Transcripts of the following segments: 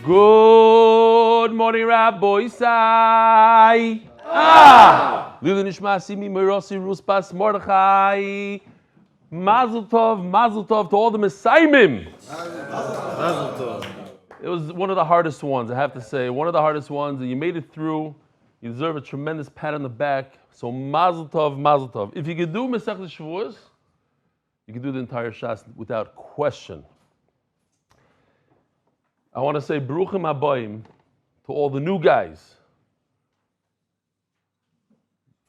Good morning, Rabbi Sai. Lili nishmas mirosi ruspas Mordechai. Mazal tov to all the Mesaymim. Mazal tov. It was one of the hardest ones, I have to say. One of the hardest ones, and you made it through. You deserve a tremendous pat on the back. So Mazal tov, Mazal tov. If you could do Masechet Shavuos, you can do the entire Shas without question. I want to say Baruchim Habayim to all the new guys.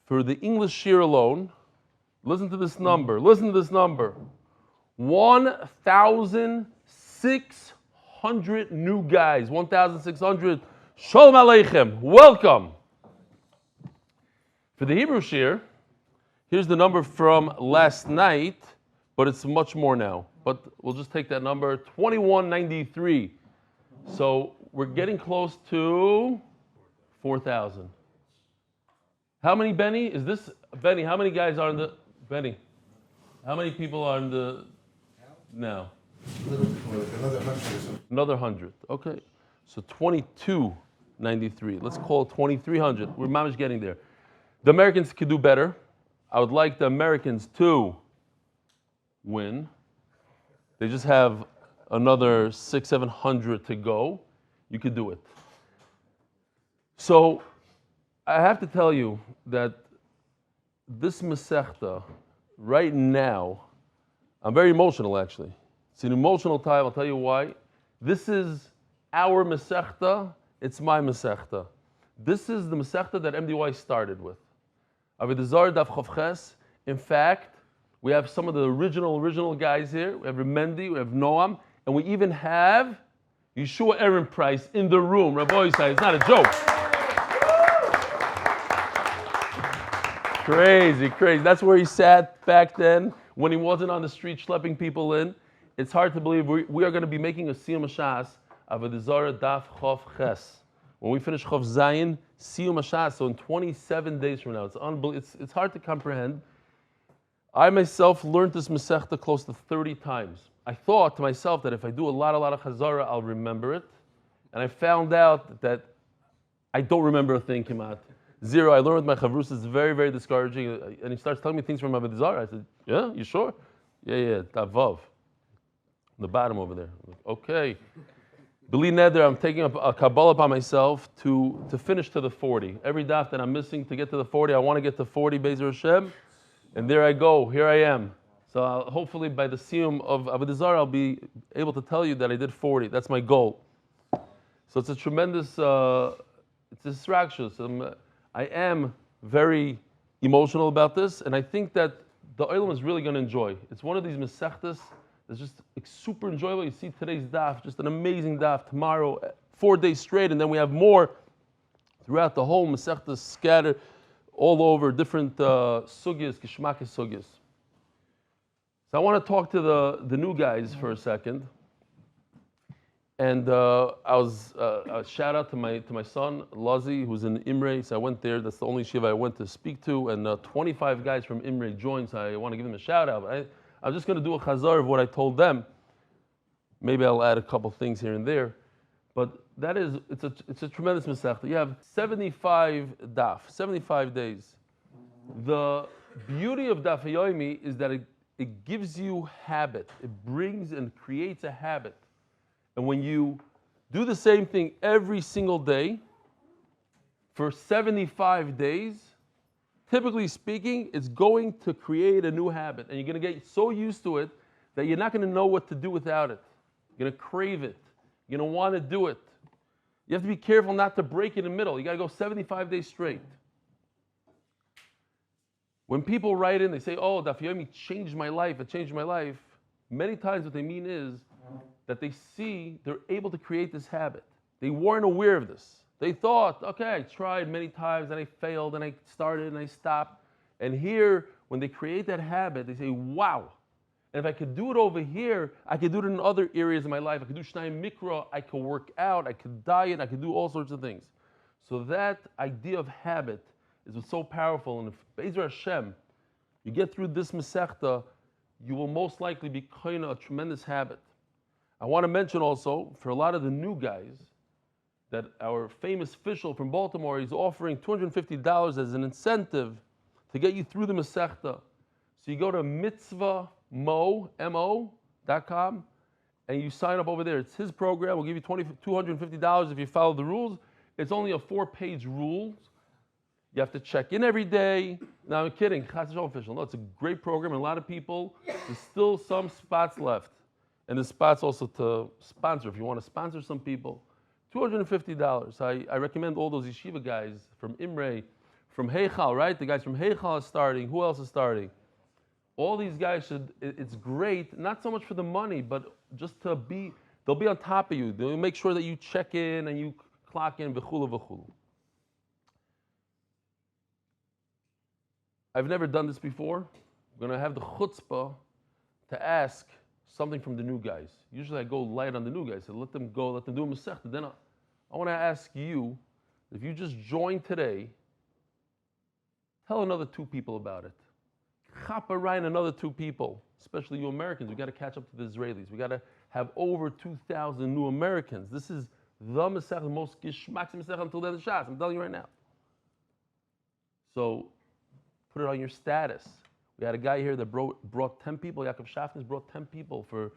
For the English year alone, listen to this number. 1,600 new guys. 1,600. Shalom Aleichem. Welcome. For the Hebrew shir, here's the number from last night, but it's much more now. But we'll just take that number, 2193. So we're getting close to 4,000. How many, Benny? Is this, Benny, how many guys are in the, Benny, how many people are in the, now? Another 100. Okay. So 2293. Let's call it 2,300. We're mamish getting there. The Americans could do better. I would like the Americans to win. They just have another 600-700 to go. You could do it. So I have to tell you that this Masechta, right now, I'm very emotional actually. It's an emotional time, I'll tell you why. This is our Masechta, it's my Masechta. This is the Masechta that MDY started with. Avodah Zarah Daf Chof Ches. In fact, we have some of the original guys here. We have Remendi, we have Noam, and we even have Yeshua Aaron Price in the room. Rabbi Yisai, it's not a joke. Crazy. That's where he sat back then when he wasn't on the street schlepping people in. It's hard to believe we are going to be making a Siyum Hashas of Avodah Zarah Daf Chof Ches. When we finish Chof Zayin, Siyum Hashas, so in 27 days from now. It's hard to comprehend. I myself learned this Masechta close to 30 times. I thought to myself that if I do a lot of Chazara, I'll remember it. And I found out that I don't remember a thing, Kimat. Zero. I learned with my Chavrus, it's very, very discouraging. And he starts telling me things from Avodah Zarah. I said, yeah, you sure? Yeah, Tavav. The bottom over there. I'm like, okay. B'li neder, I'm taking a Kabbalah upon myself to finish to the 40. Every daf that I'm missing to get to the 40, I want to get to 40, Be'ezer Hashem. And there I go. Here I am. So hopefully by the siyum of Avodah Zarah, I'll be able to tell you that I did 40. That's my goal. So it's a tremendous, it's a distraction. I am very emotional about this, and I think that the Olam is really going to enjoy. It's one of these Masechtas that's just super enjoyable. You see today's daf, just an amazing daf. Tomorrow, 4 days straight, and then we have more throughout the whole Masechta scattered all over different sugyas, kishmakis sugyas. So I want to talk to the new guys for a second. And a shout out to my son, Lazi, who's in Imre. So I went there. That's the only shiva I went to speak to. And 25 guys from Imre joined, so I want to give them a shout out. I'm just going to do a chazar of what I told them. Maybe I'll add a couple things here and there. But that is, it's a tremendous masechta. You have 75 daf, 75 days. The beauty of Daf Yomi is that it gives you habit. It brings and creates a habit. And when you do the same thing every single day for 75 days, typically speaking, it's going to create a new habit. And you're going to get so used to it that you're not going to know what to do without it. You're going to crave it. You're going to want to do it. You have to be careful not to break it in the middle. You got to go 75 days straight. When people write in, they say, oh, Daf Yomi changed my life. It changed my life. Many times what they mean is that they see they're able to create this habit. They weren't aware of this. They thought, okay, I tried many times and I failed and I started and I stopped. And here, when they create that habit, they say, wow. And if I could do it over here, I could do it in other areas of my life. I could do Shnayim Mikra, I could work out, I could diet, I could do all sorts of things. So that idea of habit is what's so powerful. And if Be'ezer Hashem, you get through this Masechta, you will most likely be kind of a tremendous habit. I want to mention also, for a lot of the new guys, that our famous official from Baltimore is offering $250 as an incentive to get you through the Masechta. So you go to mitzvahmo.com and you sign up over there. It's his program. We'll give you $250 if you follow the rules. It's only a 4-page rules. You have to check in every day. Now I'm kidding. Official. No, it's a great program. And a lot of people, there's still some spots left. And there's spots also to sponsor. If you want to sponsor some people, $250. I recommend all those yeshiva guys from Imre, from Heichal, right? The guys from Heichal are starting. Who else is starting? All these guys should, it's great, not so much for the money, but just to be, they'll be on top of you. They'll make sure that you check in and you clock in, v'chulu, v'chulu. I've never done this before. I'm going to have the chutzpah to ask something from the new guys. Usually I go light on the new guys. So let them go, let them do a Masechta. Then I want to ask you, if you just joined today, tell another 2 people about it. Chaparine another 2 people, especially you Americans. We got to catch up to the Israelis. We got to have over 2,000 new Americans. This is the Masechta, the most geschmack Masechta until the Shas. I'm telling you right now. So put it on your status. We had a guy here that brought 10 people. Yaakov Shafnis brought 10 people for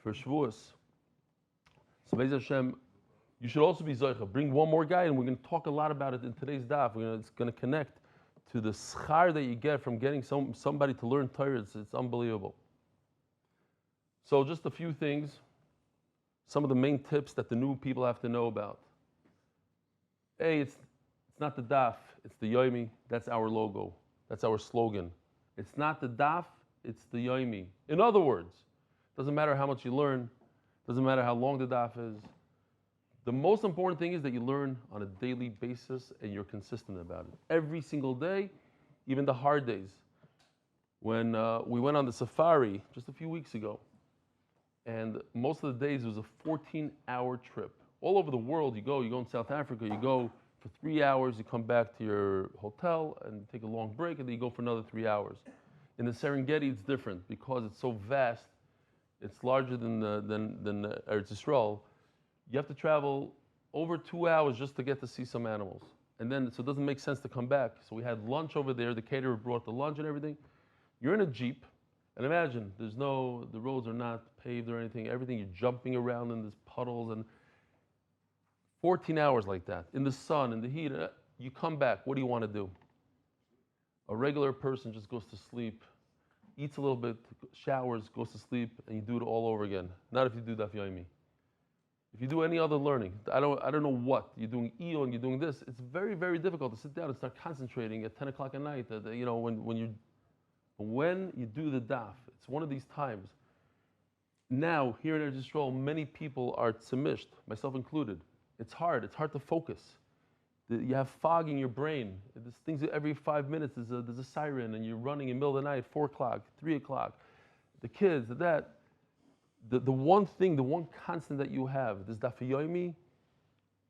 Shavuos. So Be'ez Hashem, you should also be Zoicha. Bring one more guy, and we're going to talk a lot about it in today's daf. It's going to connect to the schar that you get from getting somebody to learn Torah. It's unbelievable. So just a few things, some of the main tips that the new people have to know about. A, it's not the daf, it's the Yomi. That's our logo. That's our slogan. It's not the daf, it's the Yomi. In other words, doesn't matter how much you learn, doesn't matter how long the daf is. The most important thing is that you learn on a daily basis and you're consistent about it. Every single day, even the hard days. When we went on the safari just a few weeks ago, and most of the days it was a 14-hour trip. All over the world you go in South Africa, you go for 3 hours, you come back to your hotel and take a long break, and then you go for another 3 hours. In the Serengeti, it's different because it's so vast. It's larger than Eretz Yisrael. You have to travel over 2 hours just to get to see some animals. And then, so it doesn't make sense to come back. So we had lunch over there. The caterer brought the lunch and everything. You're in a Jeep, and imagine, the roads are not paved or anything. Everything, you're jumping around in these puddles, and 14 hours like that, in the sun, in the heat. You come back, what do you want to do? A regular person just goes to sleep, eats a little bit, showers, goes to sleep, and you do it all over again. Not if you do Daf Yomi. If you do any other learning, I don't know what, you're doing EO and you're doing this, it's very, very difficult to sit down and start concentrating at 10 o'clock at night. When you do the daf, it's one of these times. Now, here in Eretz Yisrael, many people are tzimished, myself included. It's hard to focus. You have fog in your brain. There's things every 5 minutes, there's a siren, and you're running in the middle of the night, 4 o'clock, 3 o'clock. The kids, that. The one constant that you have, this Daf Yomi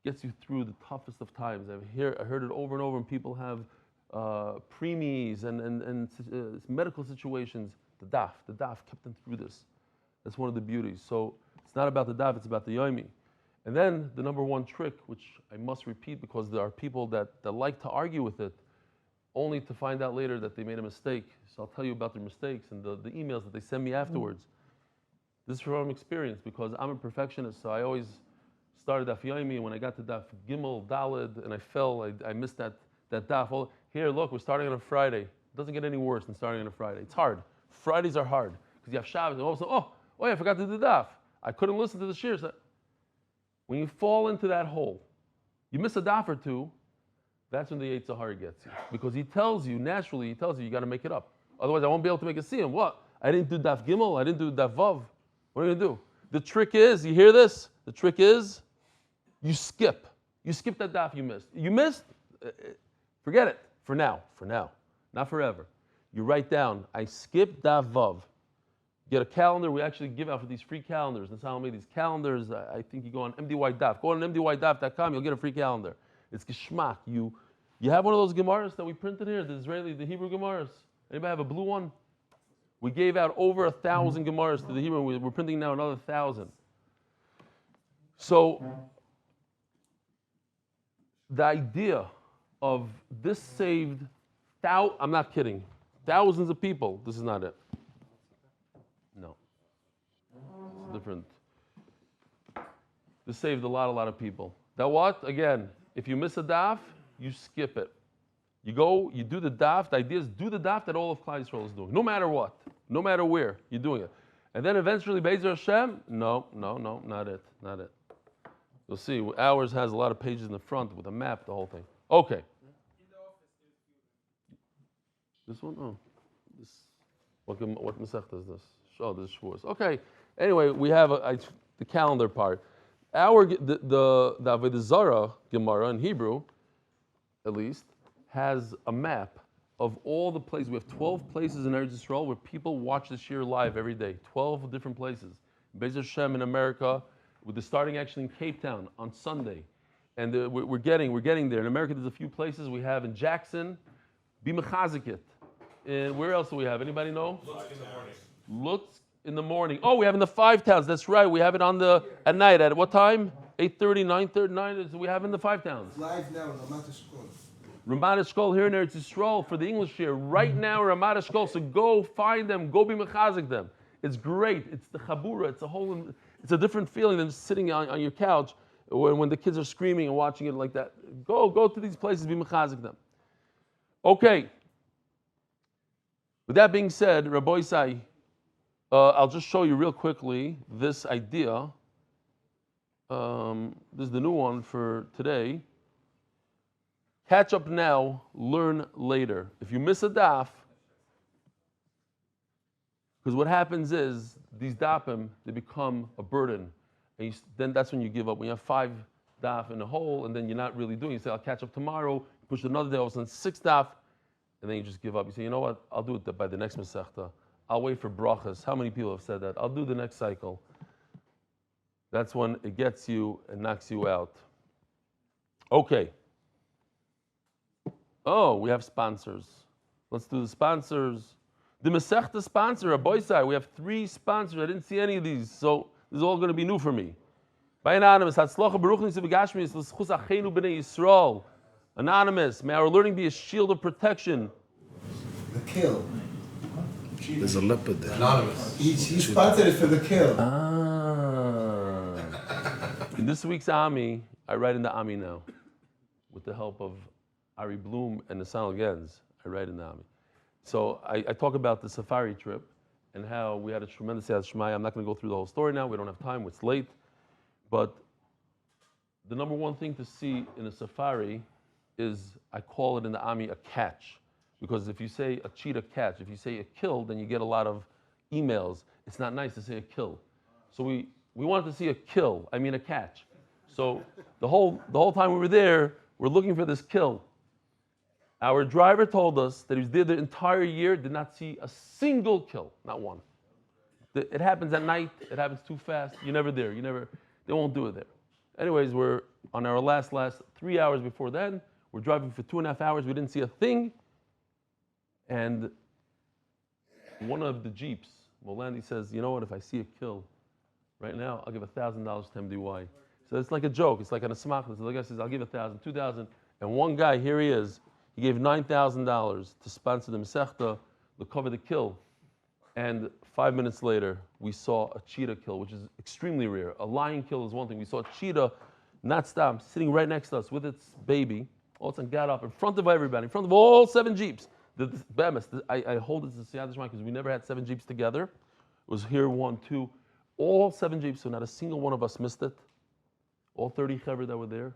gets you through the toughest of times. I heard it over and over, and people have preemies and medical situations. The daf kept them through this. That's one of the beauties. So it's not about the daf, it's about the Yomi. And then the number one trick, which I must repeat because there are people that like to argue with it, only to find out later that they made a mistake. So I'll tell you about their mistakes and the emails that they send me afterwards. This is from experience because I'm a perfectionist, so I always started Daf Yomi, and when I got to Daf Gimel, Daled, and I fell, I missed that Daf. Well, here, look, we're starting on a Friday. It doesn't get any worse than starting on a Friday. It's hard. Fridays are hard because you have Shabbos, and all of a sudden, oh, I forgot to do Daf. I couldn't listen to the shirs. When you fall into that hole, you miss a Daf or two, that's when the Yetzer Hara gets you. Because he tells you, naturally, you got to make it up. Otherwise, I won't be able to make a siyum. What? I didn't do Daf Gimel, I didn't do Daf Vav. What are you going to do? The trick is, you hear this? The trick is, you skip. You skip that daf you missed. You missed? Forget it. For now. Not forever. You write down, I skipped daf vav. Get a calendar. We actually give out for these free calendars. Mazal made these calendars. I think you go on MDY Daf. Go on mdydaf.com. You'll get a free calendar. It's geschmack. You have one of those Gemaras that we printed here, the Hebrew Gemaras. Anybody have a blue one? We gave out over 1,000 Gemaras to the Hebrew. We're printing now another 1,000. So the idea of this saved, I'm not kidding, thousands of people. This is not it. No. It's different. This saved a lot of people. Now what? Again, if you miss a daf, you skip it. You go, you do the daf. The idea is do the daf that all of Klal Yisrael is doing. No matter what. No matter where, you're doing it. And then eventually, Be'ezer Hashem, no, not it. You'll see, ours has a lot of pages in the front with a map, the whole thing. Okay. This one? Oh. This. What Masechta is this? Oh, this is Shavuos. Okay. Anyway, we have the calendar part. The Avodah Zarah Gemara in Hebrew, at least, has a map of all the places. We have 12 places in Eretz Yisrael where people watch the Shir live every day. 12 different places. Be'ezer Hashem in America, with the starting actually in Cape Town on Sunday. And we're getting there. In America, there's a few places. We have in Jackson, Be Mechazikit. And where else do we have? Anybody know? Lutz in the morning. Oh, we have in the 5 towns. That's right. We have it at night. At what time? 8:30, 9:30, 9. We have in the 5 towns. Live now, Ramat Eshkol. Ramat Eshkol here in Eretz Yisrael for the English year. Right now, Ramat Eshkol. So go find them. Go be mechazik them. It's great. It's the chabura. It's a different feeling than just sitting on your couch when the kids are screaming and watching it like that. Go to these places. Be mechazik them. Okay. With that being said, Rabbi Isai, I'll just show you real quickly this idea. This is the new one for today. Catch up now, learn later. If you miss a daf, because what happens is these dafim, they become a burden. And then that's when you give up. When you have 5 daf in a hole and then you're not really doing it, you say, I'll catch up tomorrow, push another day, all of a sudden 6 daf, and then you just give up. You say, you know what, I'll do it by the next Masechta. I'll wait for brachas. How many people have said that? I'll do the next cycle. That's when it gets you and knocks you out. Okay. Oh, we have sponsors. Let's do the sponsors. The Masechta sponsor, Rabbi Isai, we have 3 sponsors. I didn't see any of these, so this is all going to be new for me. By anonymous, Hatzlacha Yashua, ובגשמיות, ולזכות אחינו בני ישראל. Anonymous, may our learning be a shield of protection. The kill. There's a leopard there. Anonymous. He sponsored it for the kill. In this week's Ami, I write in the Ami now. With the help of Ari Bloom and the Nassan Gens, I write in the Ami. So I talk about the safari trip and how we had a tremendous Yad Shemai. I'm not going to go through the whole story now. We don't have time. It's late. But the number one thing to see in a safari is, I call it in the Ami, a catch. Because if you say a cheetah catch, if you say a kill, then you get a lot of emails. It's not nice to say a kill. So we wanted to see a kill, a catch. So the whole time we were there, we're looking for this kill. Our driver told us that he was there the entire year, did not see a single kill, not one. It happens at night, it happens too fast, you're never there, they won't do it there. Anyways, we're on our last 3 hours before then, we're driving for 2.5 hours, we didn't see a thing, and one of the Jeeps, Molandi says, you know what, if I see a kill right now, I'll give $1,000 to MDY. So it's like a joke, it's like an asmach, the guy says, I'll give 1,000, 2,000, and one guy, here he is, he gave $9,000 to sponsor the Masechta, to cover the kill. And 5 minutes later, we saw a cheetah kill, which is extremely rare. A lion kill is one thing. We saw a cheetah, not stopped, sitting right next to us with its baby. All of a sudden got up in front of everybody, in front of all 7 Jeeps. I hold it to Siyad Shema because we never had 7 Jeeps together. It was here 1, 2, all 7 Jeeps, so not a single one of us missed it. All 30 chaver that were there.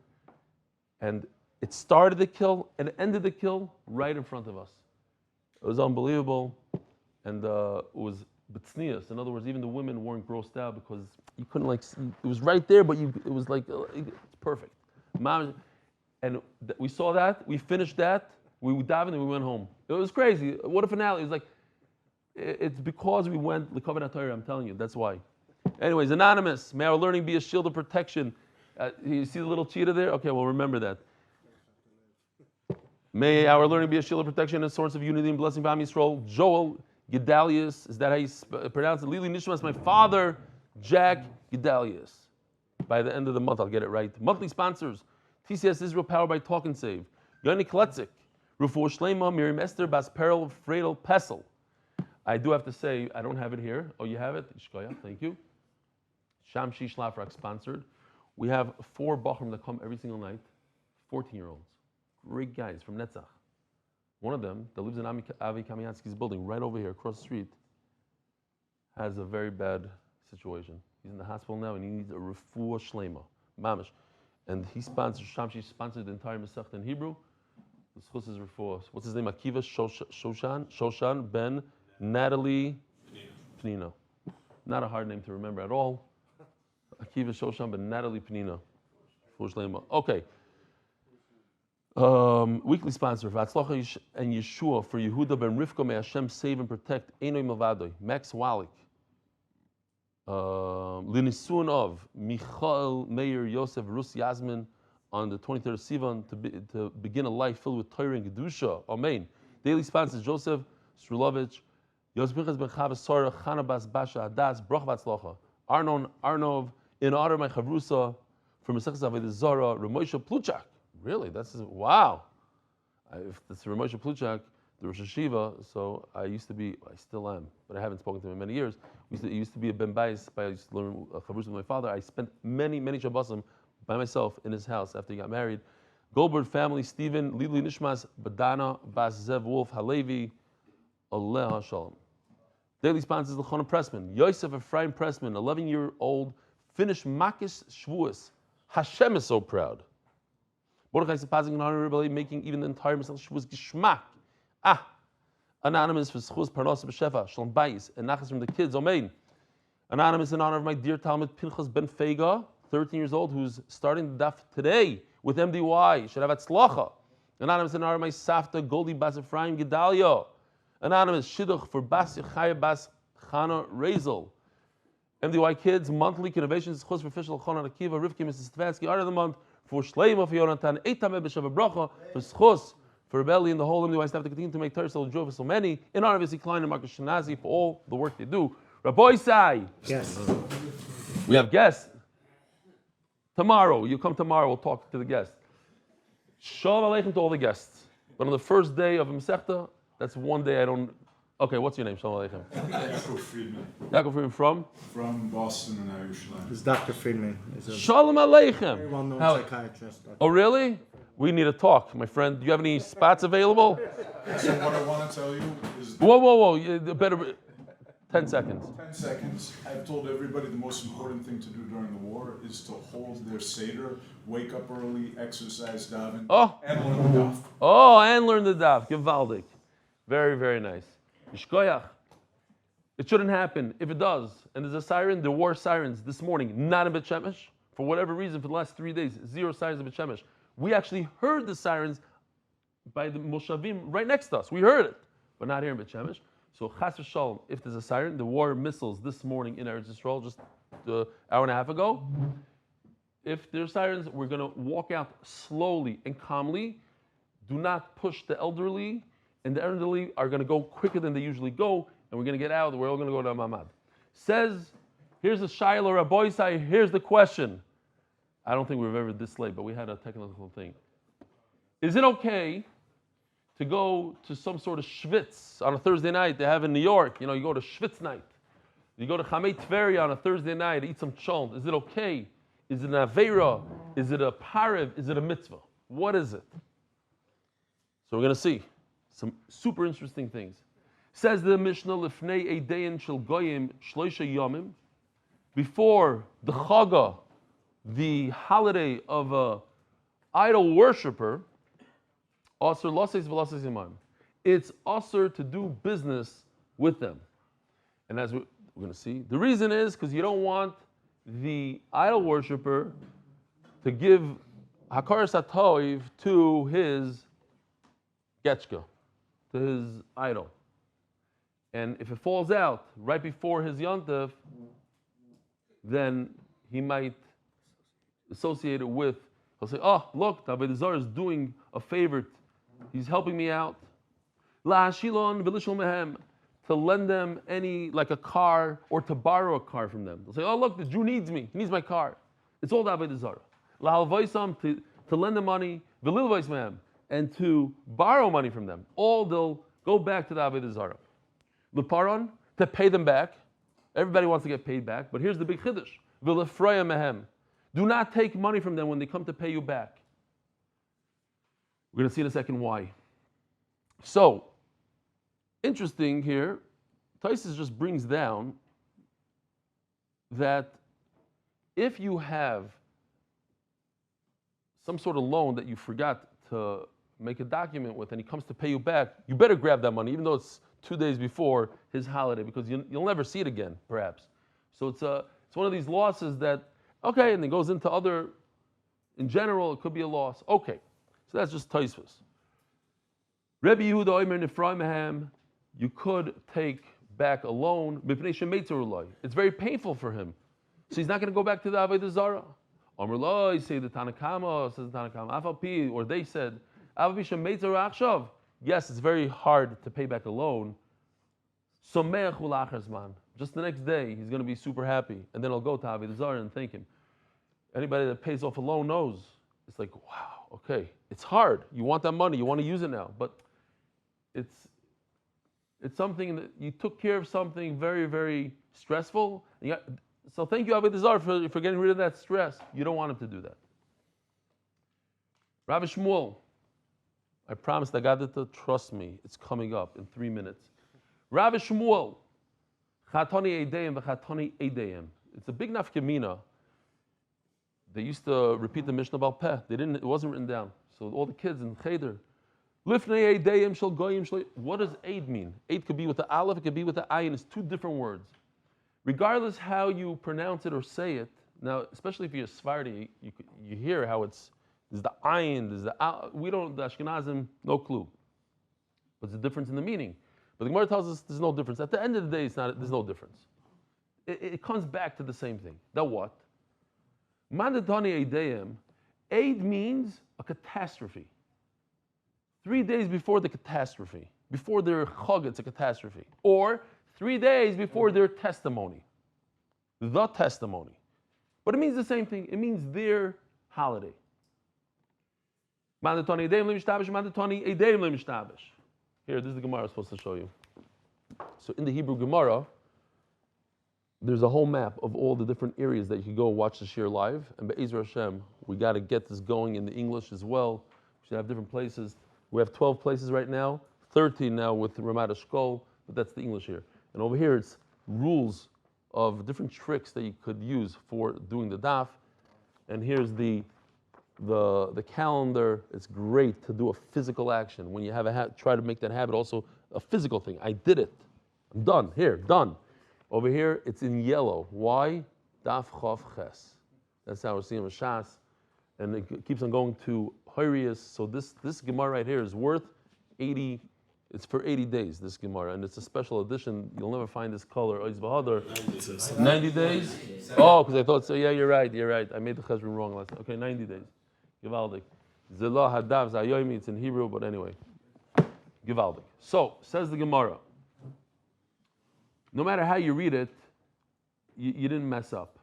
And it started the kill and ended the kill right in front of us. It was unbelievable, and it was b'tznius. In other words, even the women weren't grossed out because you couldn't see. It was right there, but it was like it's perfect. And we saw that. We finished that. We davened and we went home. It was crazy. What a finale! It was like it's because we went l'kavod Torah. I'm telling you, that's why. Anyways, anonymous. May our learning be a shield of protection. You see the little cheetah there? Okay, well remember that. May our learning be a shield of protection and a source of unity and blessing by Am Yisrael. Joel Gedalius, is that how you pronounce it? Lili Nishmas, my father, Jack Gedalius. By the end of the month, I'll get it right. Monthly sponsors. TCS Israel powered by TALKNSAVE. Yoni Klestzick. Refuah Sheleimah, Miriam Esther, Bas Peril, Pradel, Pesel. I do have to say, I don't have it here. Oh, you have it? Thank you. Sham Shish Lafrak sponsored. We have 4 Bachrim that come every single night, 14-year-olds. Great guys from Netzach. One of them, that lives in Avi Kamiansky's building, right over here, across the street, has a very bad situation. He's in the hospital now and he needs a Refuah Sheleimah, Mamish. And he sponsored, Shamshi sponsored the entire Masechta in Hebrew. L'zchut is Refuah. What's his name? Akiva Shoshan Ben Natalie Pnina. Not a hard name to remember at all. Akiva Shoshan Ben Natalie Pnina. Refuah Sheleimah. Okay. Weekly sponsor for Hatzlacha Yashua for Yehuda ben Rivka. May Hashem save and protect. Einoi Malvadoy. Max Walik. Linisun of Michael Meir Yosef Rus Yasmin on the 23rd of Sivan to begin a life filled with Torah and Gedusha. Amen. Daily sponsors Joseph Strulovich, Yosef Pinchas ben Chava Sarah, Chana Bas Basha Adas, Broch Vatzlocha, Arnon Ahronov, in honor of my Chavrusa from Avodah Zarah, R Moshe Plutchok. Really? Wow. If it's R Moshe Plutchok, the Rosh Hashiva, so I still am, but I haven't spoken to him in many years. He used to be a Ben Beis, I used to learn Chavrusa with my father. I spent many Shabbosim by myself in his house after he got married. Goldberg family, Stephen, Lili Nishmas, Badana, Bas Zev Wolf, Halevi, Allah Shalom. Daily sponsors L'chona Pressman, Yosef Ephraim Pressman, 11-year-old, finished Makis Shvuas. Hashem is so proud. Mordechai Sapazing and honorably making even the entire Masal Shvuas Geschmack. Anonymous for Schuz Parnos B'Shefa, Shalom Bayis, and Nachas from the kids, Amen. Anonymous in honor of my dear Talmud Pinchas Ben Fega, 13 years old, who's starting the daf today with MDY. Should have Hatzlacha. Anonymous in honor of my Safta Goldie Bas Ephraim Gedalius. Anonymous Shidduch for Bas Yechaya Bas Chana Rezel. MDY kids monthly innovations Schuz for official Arnon Akiva Rivki Mrs. Stefansky art of the month for Sheleimah for Yonatan Eitam B'Sheva Bracha for Schuz. For Rebelli and the whole MDY staff to continue to make Torah so enjoy for so many. In honor of Isi Klein and Marcus Shanazi for all the work they do. Rabbi Sai. Yes. We have guests. Tomorrow, you come tomorrow, we'll talk to the guests. Shalom Aleichem to all the guests. But on the first day of Masechta, that's one day I don't. Okay, what's your name? Shalom Aleichem. Yaakov Friedman. Yaakov Friedman from? From Boston and Yerushalayim. It's Dr. Friedman. He's a Shalom Aleichem. very well-known psychiatrist. Oh, really? We need to talk, my friend. Do you have any spots available? So what I want to tell you is Whoa. You better. 10 seconds. 10 seconds. I've told everybody the most important thing to do during the war is to hold their Seder, wake up early, exercise, daven, and learn the daf. Oh, and learn the daf. Gewaldig. Very, very nice. Yishkoyach. It shouldn't happen. If it does, and there's a siren, there were sirens this morning, not in Bet Shemesh. For whatever reason, for the last 3 days, 0 sirens in Bet Shemesh. We actually heard the sirens by the Moshavim right next to us. We heard it, but not here in Bet Shemesh. So Chas v'Shalom, if there's a siren, there were missiles this morning in Eretz Yisrael, just an hour and a half ago. If there's sirens, we're going to walk out slowly and calmly. Do not push the elderly, and the elderly are going to go quicker than they usually go, and we're going to get out. We're all going to go to Mamad. Says, here's the Shiloh Rabbi Sai, here's the question. I don't think we were ever this late, but we had a technical thing. Is it okay to go to some sort of schwitz on a Thursday night they have in New York? You know, you go to schwitz night. You go to Chamei Tveria on a Thursday night, eat some cholent. Is it okay? Is it an Aveira? Is it a Parev? Is it a mitzvah? What is it? So we're going to see some super interesting things. Says the Mishnah, Lifnei Eidein Shel Goyim Shloisha Yomim, before the Chaga, the holiday of a idol worshiper, Asur Loses V'Loses Imam. It's asur to do business with them. And as we're going to see, the reason is because you don't want the idol worshiper to give Hakaras HaToiv to his Getchka, to his idol. And if it falls out right before his Yontif, then he might associate it with, he'll say, oh, look, the Avodah Zarah is doing a favor. He's helping me out. La'ashilon v'lishol mehem, to lend them any, like a car, or to borrow a car from them. They'll say, oh, look, the Jew needs me. He needs my car. It's all the Avodah Zarah. La'halvaisam, to lend them money, and to borrow money from them. All they'll go back to the Avodah Zarah. L'paron, to pay them back. Everybody wants to get paid back, but here's the big chiddush. V'lefraya mehem. Do not take money from them when they come to pay you back. We're going to see in a second why. So, interesting here, Taisus just brings down that if you have some sort of loan that you forgot to make a document with and he comes to pay you back, you better grab that money, even though it's 2 days before his holiday, because you'll never see it again, perhaps. So it's one of these losses that, okay, and it goes into other, in general, it could be a loss. Okay, so that's just Taisus. Rebbe Yehuda Omer Nifrei Mehem, you could take back a loan. It's very painful for him. So he's not going to go back to the Avodah Zarah. Amr Loi, say the Tanakama, says the Tanakama, Afalpi, or they said, yes, it's very hard to pay back a loan. Just the next day, he's going to be super happy. And then I'll go to Avodah Zarah and thank him. Anybody that pays off a loan knows. It's like, wow, okay. It's hard. You want that money. You want to use it now. But it's something that you took care of something very, very stressful. So thank you, Avodah Zarah, for getting rid of that stress. You don't want him to do that. Rav Shmuel, I promised Agadah to trust me. It's coming up in 3 minutes. Rav Shmuel, Chatoni Eideyim v'Chatoni Eideyim. It's a big nafkamina. They used to repeat the Mishnah Bal Peh. It wasn't written down. So all the kids in Cheder, Lifnei Eideyim shel Goyim shel. What does Eid mean? Eid could be with the Aleph, it could be with the Ayin. It's two different words. Regardless how you pronounce it or say it, now, especially if you're a Sephardi, you hear how there's the Ayin, there's the Ashkenazim, no clue. What's the difference in the meaning? But the Gemara tells us there's no difference. At the end of the day, there's no difference. It comes back to the same thing. That what? Mandatani Eideyim, Eid means a catastrophe. 3 days before the catastrophe, before their chag, it's a catastrophe. Or 3 days before their testimony. The testimony. But it means the same thing. It means their holiday. Here, this is the Gemara I'm supposed to show you. So in the Hebrew Gemara, there's a whole map of all the different areas that you can go watch the shir live. And Be'ezra Hashem, we got to get this going in the English as well. We should have different places. We have 12 places right now, 13 now with Ramat Eshkol, but that's the English here. And over here, it's rules of different tricks that you could use for doing the daf. And here's the calendar. It's great to do a physical action. When you have try to make that habit also a physical thing. I did it. I'm done. Here, done. Over here, it's in yellow. Why? Daf Chof Ches. That's how we're seeing Shas. And it keeps on going to Horius. So this Gemara right here is worth 80. It's for 80 days, this Gemara, and it's a special edition. You'll never find this color. 90 days? Oh, because I thought so. Yeah, you're right. I made the cheshbon wrong last time. Okay, 90 days. Givaldik. Zelah hadav zayomi. It's in Hebrew, but anyway. Givaldik. So, says the Gemara. No matter how you read it, you didn't mess up.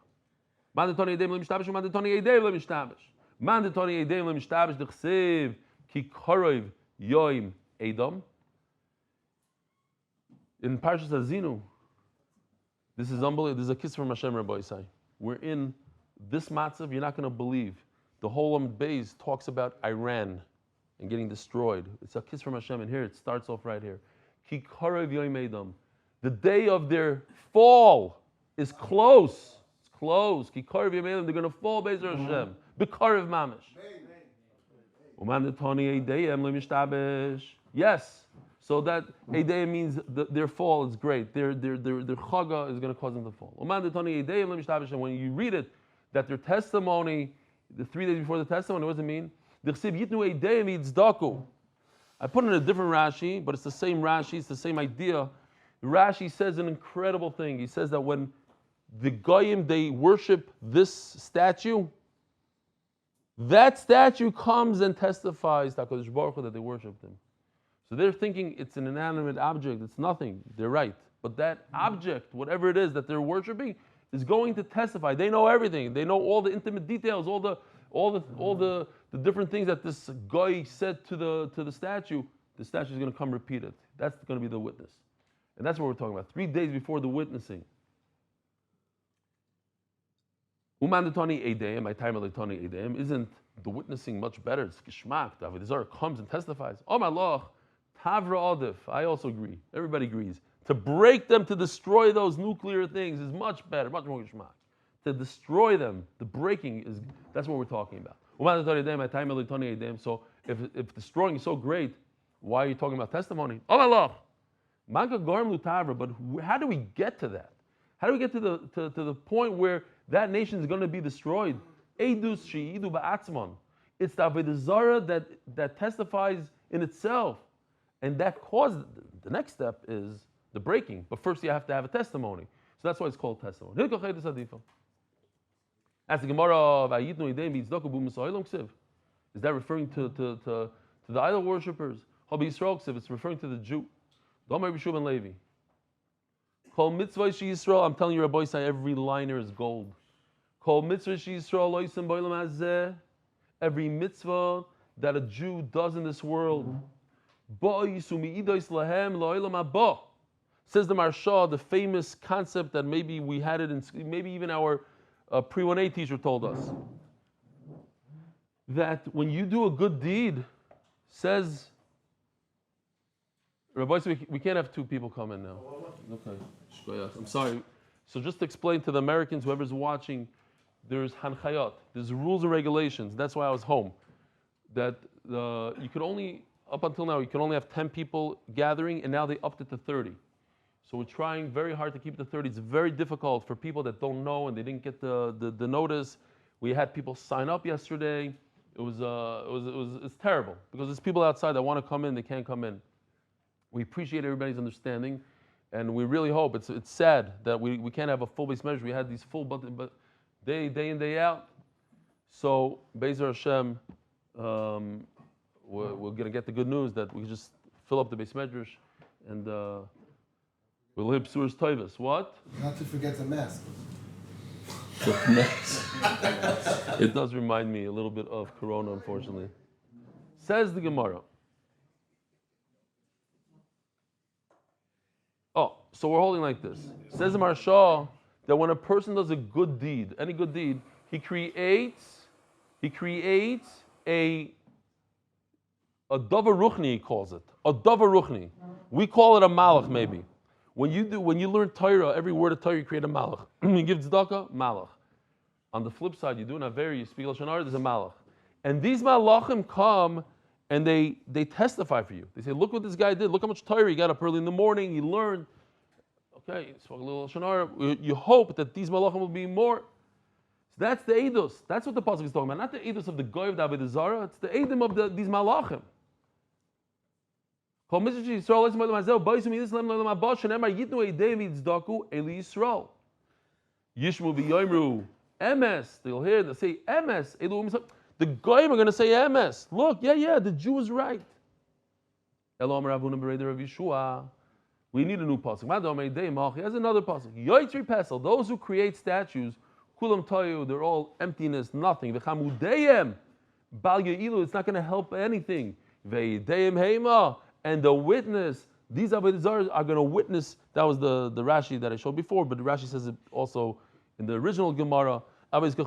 Mandatoni eidem lemishtabish, mandatoni eidem lemishtabish. Mandatoni eidem lemishtabish d'chsev ki korov yoim eidom. In Parshas Azinu, this is unbelievable. This is a kiss from Hashem, Rabbi Isai. We're in this matzav, you're not going to believe. The whole Amud Beis talks about Iran and getting destroyed. It's a kiss from Hashem, and here it starts off right here. Ki karev yoim eidom. The day of their fall is close. It's close. Ki karev yoim eidom. They're going to fall, Be'ezer Hashem. B'karev mamish. Umandatoni eideyem lemishtabesh. Yes. So that Eideyim means their fall is great. Their chaga is going to cause them to fall. And when you read it, that their testimony, the 3 days before the testimony, what does it mean? I put in a different Rashi, but it's the same Rashi, it's the same idea. Rashi says an incredible thing. He says that when the Goyim, they worship this statue, that statue comes and testifies to HaKadosh Baruch Hu that they worshiped him. So they're thinking it's an inanimate object, it's nothing. They're right. But that object, whatever it is that they're worshiping, is going to testify. They know everything. They know all the intimate details, all the the different things that this guy said to the statue is going to come repeat it. That's going to be the witness. And that's what we're talking about. 3 days before the witnessing. Umandatani Edeim, my time Elatani Edeim, isn't the witnessing much better? It's Geschmack. The Avodah Zarah comes and testifies. Oh my Lord, Tavra Adif. I also agree. Everybody agrees. To break them, to destroy those nuclear things is much better, much more Geschmack. To destroy them, the breaking that's what we're talking about. So if destroying is so great, why are you talking about testimony? Oh my Lord. But how do we get to that? How do we get to the point where that nation is going to be destroyed? It's the Avodah Zarah that testifies in itself. And that caused, the next step is the breaking. But first you have to have a testimony. So that's why it's called testimony. As the Gemara, is that referring to the idol worshippers? It's referring to the Jew. Kol mitzvah Yisrael, I'm telling you, Rabbi Isai, every liner is gold. Kol mitzvah Yisrael loisem b'olam hazeh, every mitzvah that a Jew does in this world. Says the Marsha, the famous concept that maybe we had it in, maybe even our pre-1A teacher told us, that when you do a good deed, says Rabbi, we can't have two people come in now. Okay, I'm sorry. So just to explain to the Americans, whoever's watching, there's hanchayot, there's rules and regulations. That's why I was home. That you could only, up until now, you could only have 10 people gathering, and now they upped it to 30. So we're trying very hard to keep it to 30. It's very difficult for people that don't know and they didn't get the notice. We had people sign up yesterday. It's terrible because there's people outside that want to come in, they can't come in. We appreciate everybody's understanding, and we really hope. It's sad that we can't have a full base measure. We had these full but day in, day out. So Be'ezer Hashem, we're going to get the good news that we can just fill up the base measures, and we'll hit Psuras Toivus. What? Not to forget the mask. The mask. It does remind me a little bit of Corona, unfortunately. Says the Gemara. Oh, so we're holding like this. Says the Marsha that when a person does a good deed, any good deed, he creates a davar ruchni, he calls it. A davar ruchni. We call it a malach maybe. When you learn Torah, every word of Torah you create a malach. You give tzedakah, malach. On the flip side, you do an aver, you speak lashon hara, there's a malach. And these malachim come and they testify for you. They say, look what this guy did. Look how much Torah he got up early in the morning. He learned. Okay, he spoke a little lashon hara. You hope that these malachim will be more. So that's the edus. That's what the pasuk is talking about. Not the edus of the goy of the Avodah Zarah. It's the edim of these malachim. Yishmu v'yoimru emes. They'll hear. They say emes. The goyim are going to say emes. Look, yeah, the Jew is right. We need a new pasuk. He has another pasuk. Yoitri pesel. Those who create statues, kulam tayu, they're all emptiness, nothing. V'chamudeyem bal ya'ilu. It's not going to help anything. Ve'ideyem heima. And the witness, these Avodah Zarah are going to witness. That was the Rashi that I showed before, but the Rashi says it also in the original Gemara. I thought it's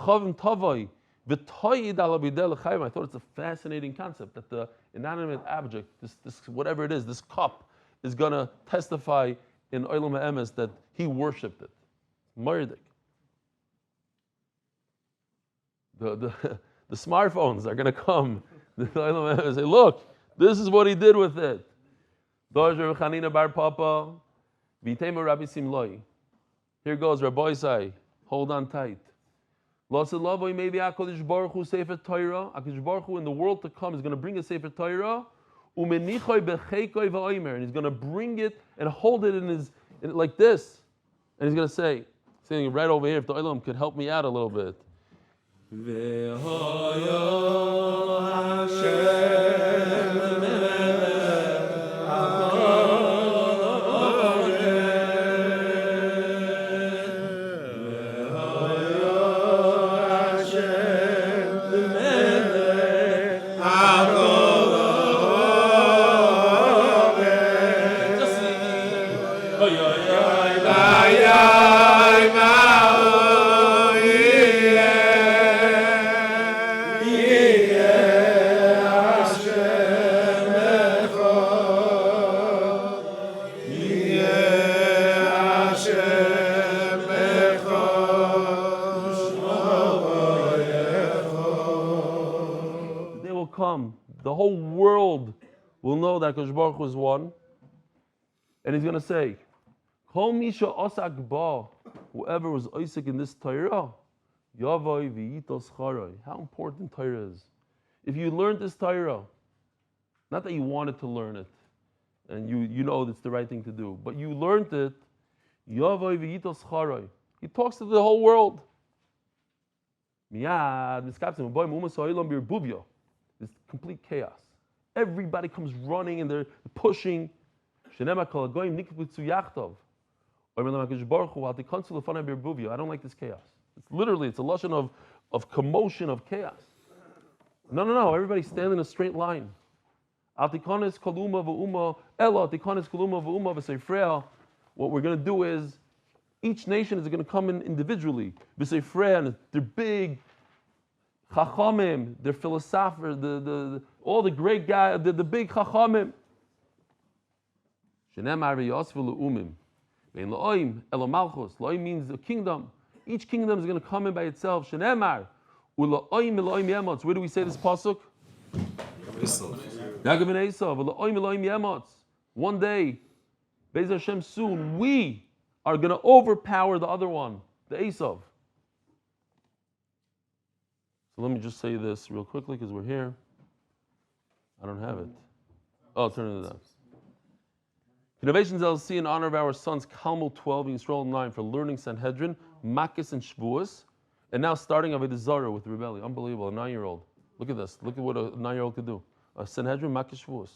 a fascinating concept that the inanimate object, this whatever it is, this cup, is going to testify in Olam HaEmes that he worshipped it. Murdik. The smartphones are going to come. The Olam HaEmes say, look, this is what he did with it. Here goes Rabbi Isai. Hold on tight. Maybe HaKadosh Baruch Hu Sefer Torah. HaKadosh Baruch Hu in the world to come is going to bring a Sefer Torah. And he's going to bring it and hold it like this. And he's going to say, saying right over here, if the Olam could help me out a little bit. The whole world will know that Hakadosh Baruch Hu is one. And he's going to say, Kol misha osak ba, whoever was Isaac in this Torah, Yavai v'yitos charai. How important Torah is. If you learned this Torah, not that you wanted to learn it, and you know that's the right thing to do, but you learned it, Yavai v'yitos charai. He talks to the whole world. Miyad miskapsim boy mumas ha'olam birbuvya. There's complete chaos. Everybody comes running and they're pushing. Shenema kol hagoyim nikbutzu yachtov. I don't like this chaos. It's literally, it's a lashon of commotion, of chaos. No. Everybody stand in a straight line. What we're going to do is, each nation is going to come in individually. They're big chachamim, they're philosophers, all the great guys, the big chachamim. Loim means a kingdom. Each kingdom is going to come in by itself. Shenemar. Where do we say this pasuk? Yaakov and Esav. One day, Be'ez Hashem, soon, we are going to overpower the other one, the Esav. So let me just say this real quickly because we're here. I don't have it. Oh, turn it down. Innovations LC in honor of our sons Kalmul 12 and Yisrael 9 for learning Sanhedrin, Makis and Shavuos, and now starting Avodah Zarah with rebellion. Unbelievable, a 9-year-old. Look at this. Look at what a 9-year-old could do. A Sanhedrin, Makis, Shavuos.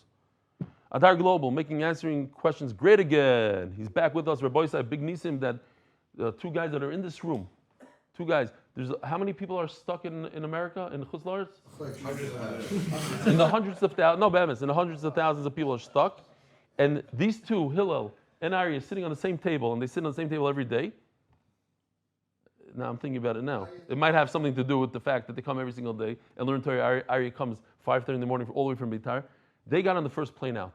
Adar Global, answering questions great again. He's back with us. Rabbi Yisai, big nisim that two guys that are in this room. Two guys. There's how many people are stuck in America, in Chutz La'aretz? In the hundreds of thousands. No, Bemis. In the hundreds of thousands of people are stuck. And these two, Hillel and Ari, are sitting on the same table, and they sit on the same table every day. Now I'm thinking about it now. It might have something to do with the fact that they come every single day and learn Torah. Ari comes 5:30 in the morning all the way from Beitar. They got on the first plane out.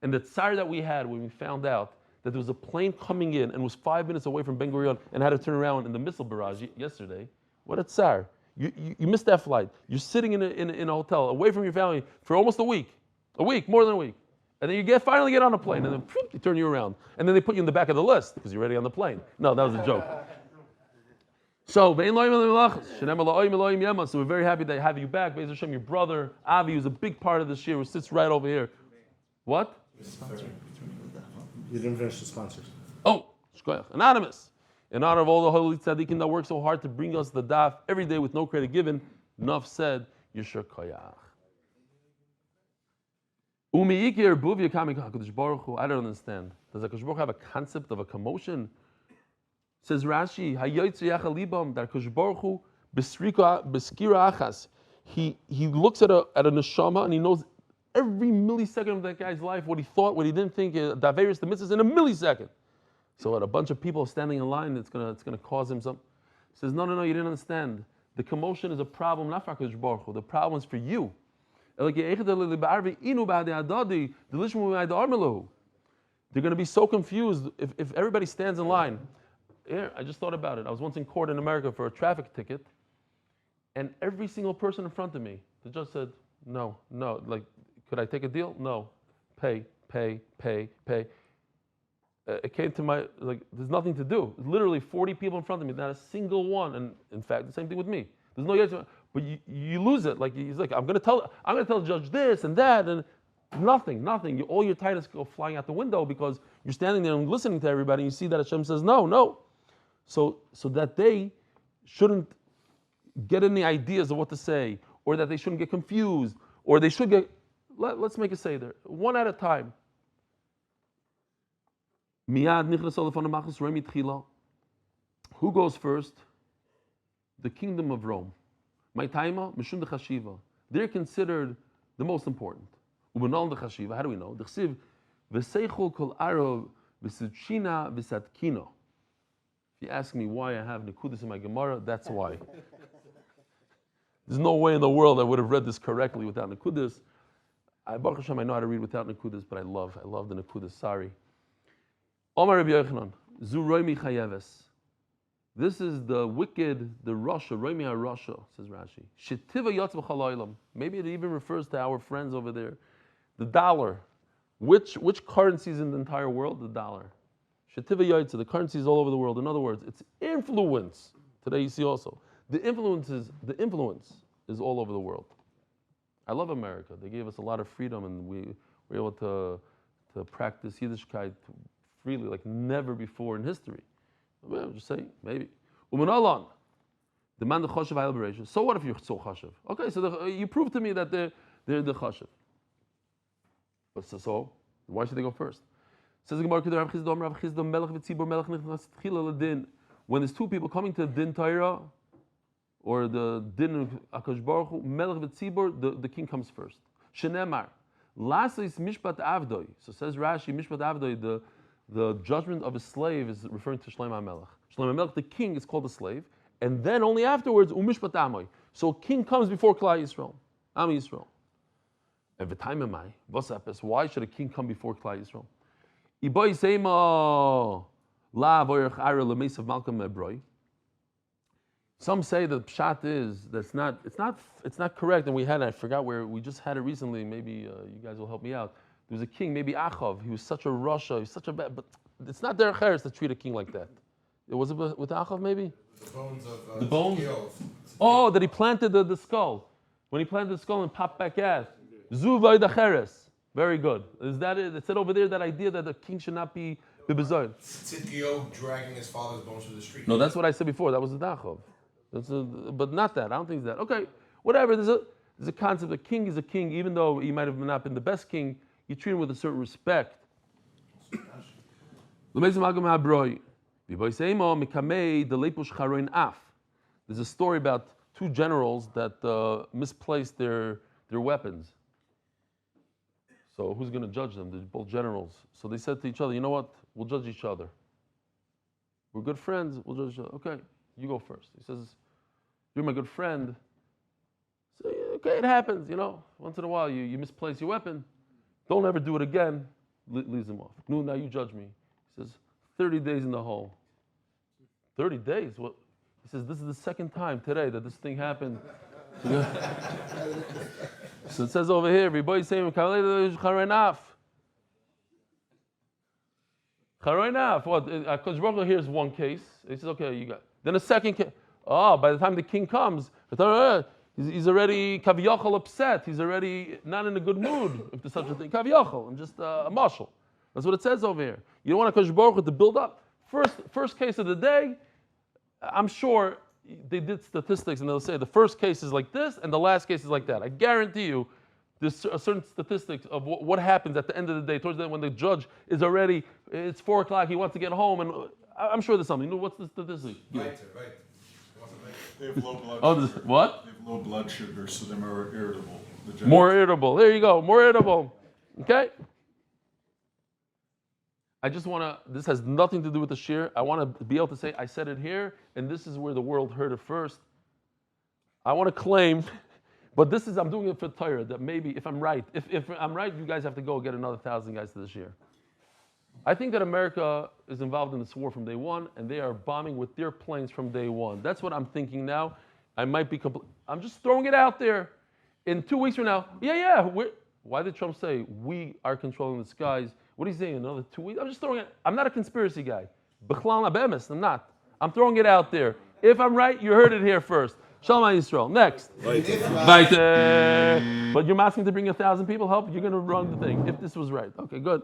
And the tsar that we had when we found out that there was a plane coming in and was 5 minutes away from Ben Gurion and had to turn around in the missile barrage yesterday. What a tsar. You missed that flight. You're sitting in a hotel away from your family for almost a week, more than a week. And then you finally get on a plane, and then they turn you around. And then they put you in the back of the list, because you're already on the plane. No, that was a joke. So we're very happy to have you back. Be'ez Hashem, your brother, Avi, who's a big part of this year, who sits right over here. What? You didn't finish the sponsors. Oh, shkoyach. Anonymous. In honor of all the holy tzaddikim that work so hard to bring us the daf every day with no credit given, Nuf said, Yeshur koyach. I don't understand. Does HaKadosh Baruch Hu have a concept of a commotion? Says Rashi, that HaKadosh Baruch Hu beskira achas. He looks at a neshama and he knows every millisecond of that guy's life, what he thought, what he didn't think, daveris the mitzvahs in a millisecond. So at a bunch of people standing in line, it's gonna cause him some. He says, no, you didn't understand. The commotion is a problem not for HaKadosh Baruch Hu. The problem is for you. They're going to be so confused if everybody stands in line. Here, I just thought about it. I was once in court in America for a traffic ticket, and every single person in front of me, the judge said, no, like, could I take a deal? No. Pay. It came to my, like, there's nothing to do. Literally 40 people in front of me, not a single one. And in fact, the same thing with me. There's no yes. But you lose it. Like he's like, I'm gonna tell the judge this and that, and nothing. All your titles go flying out the window because you're standing there and listening to everybody, and you see that Hashem says no. So that they shouldn't get any ideas of what to say, or that they shouldn't get confused, or they should get. Let's make a seder one at a time. Who goes first? The kingdom of Rome. They're considered the most important. How do we know? If you ask me why I have Nekudas in my Gemara, that's why. There's no way in the world I would have read this correctly without Nekudas. Baruch Hashem, I know how to read without Nekudas, but I love the Nekudas. Sorry. Omar Rabbi Yochanan, Zu roimi chayeves. This is the wicked, the Russia, Romi Russia, says Rashi. Shetiva yotz b'chalaylam. Maybe it even refers to our friends over there. The dollar. Which currency is in the entire world? The dollar. Shetiva yotz, the currencies all over the world. In other words, it's influence. Today you see also. The influence is all over the world. I love America. They gave us a lot of freedom, and we were able to practice Yiddishkeit freely like never before in history. Well, I'm just saying, maybe. Uman demand the chashav ha'el. So what if you're so chashav? Okay, so you prove to me that they're the chashav. But so why should they go first? Says the Gemara, when there's two people coming to the din Torah or the din Akash Baruch Hu, melech v'tzibur, the king comes first. Shenemar, laslis mishpat avdoi. So says Rashi, mishpat avdoi, the judgment of a slave is referring to Sheleimah Melech. Sheleimah Melech, the king, is called a slave, and then only afterwards, umishpat amoy. So king comes before Klal Yisrael, Am Yisrael. And v'taimemai, v'sapes, why should a king come before Klal Yisrael? Iboy seima la avoyach ara lemesav malkam ebroi. Some say that pshat is it's not correct, and I forgot where we just had it recently. Maybe you guys will help me out. There was a king, maybe Achav. He was such a Russia. He was such a bad. But it's not derech eretz to treat a king like that. Was it with Achav maybe? The bones of the bones. Oh, that he planted the skull. When he planted the skull and popped back out. Zuvay dacheres. Very good. Is that it? It said over there that idea that the king should not be bibazon. Tzidkiyo dragging his father's bones through the street. No, that's what I said before. That was the Achav. But not that. I don't think it's that. Okay, whatever. There's a concept. A king is a king, even though he might have not been the best king. You treat him with a certain respect. There's a story about two generals that misplaced their weapons. So who's going to judge them? They're both generals. So they said to each other, you know what? We'll judge each other. We're good friends. We'll judge each other. Okay, you go first. He says, you're my good friend. So okay, it happens. Once in a while you misplace your weapon. Don't ever do it again. Leaves him off. No, now you judge me. He says, 30 days in the hole. 30 days? What? He says, this is the second time today that this thing happened. So it says over here, everybody saying, Charoinaf. Charoinaf. What? Because Baruch here's one case. He says, okay, you got it. Then a second case. Oh, by the time the king comes, he's already kaviyachol upset. He's already not in a good mood, if there's such a thing. Kaviyachol, I'm just a marshal. That's what it says over here. You don't want Hakadosh Baruch Hu to build up. First case of the day, I'm sure they did statistics and they'll say the first case is like this and the last case is like that. I guarantee you there's a certain statistics of what happens at the end of the day, towards the end when the judge is already, it's 4 o'clock, he wants to get home, and I'm sure there's something. What's the statistic? Right. They have low blood sugar. What? They have low blood sugar, so they're more irritable. More irritable. There you go. More irritable. Okay? I just want to, this has nothing to do with the shir. I want to be able to say, I said it here, and this is where the world heard it first. I want to claim, but I'm doing it for Torah, that maybe if I'm right, if I'm right, you guys have to go get another 1,000 guys to this year. I think that America is involved in this war from day one, and they are bombing with their planes from day one. That's what I'm thinking now. I might be I'm just throwing it out there. In 2 weeks from now, why did Trump say we are controlling the skies? What are you saying? Another 2 weeks? I'm just throwing it. I'm not a conspiracy guy. I'm not. I'm throwing it out there. If I'm right, you heard it here first. Shalom Yisrael. Next. Weiter. But you're asking to bring 1,000 people help? You're going to run the thing. If this was right. Okay, good.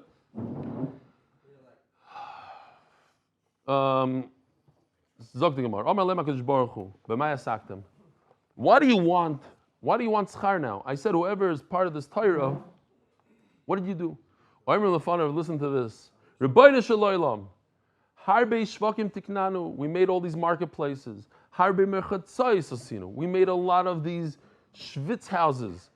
Zog the Gemara. Why do you want schar now? I said whoever is part of this Torah, what did you do? Listen to this. Rebbeinu Shalom. Harbe shvakim tiknanu. We made all these marketplaces. Harbe merchatzayis asinu. We made a lot of these schwitz houses.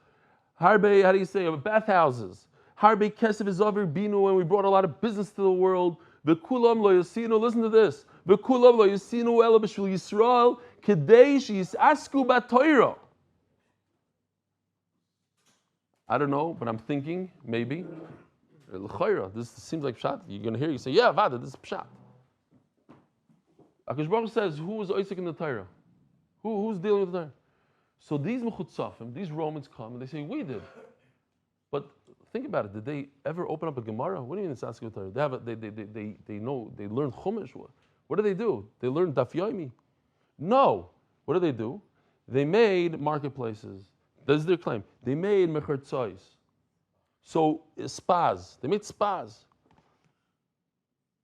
Harbe, how do you say, bath houses. Harbe kesef izaver binu, and we brought a lot of business to the world. V'kulam lo yasinu. Listen to this. V'kulam lo yasinu ela b'shvil Yisrael kedei sheyisasku b'Torah. I don't know, but I'm thinking maybe. This seems like pshat. You're going to hear you say, yeah, Vada, this is pshat. HaKadosh Baruch Hu says, who is Isaac in the Torah? Who's dealing with the Torah? So these Mechutzafim, these Romans come and they say, we did. But think about it. Did they ever open up a Gemara? What do you mean it's asking Torah? They know, they learn Chumash. What do? They learn Daf Yomi. No. What do? They made marketplaces. This is their claim. They made Mechertzois. So spas. They made spas.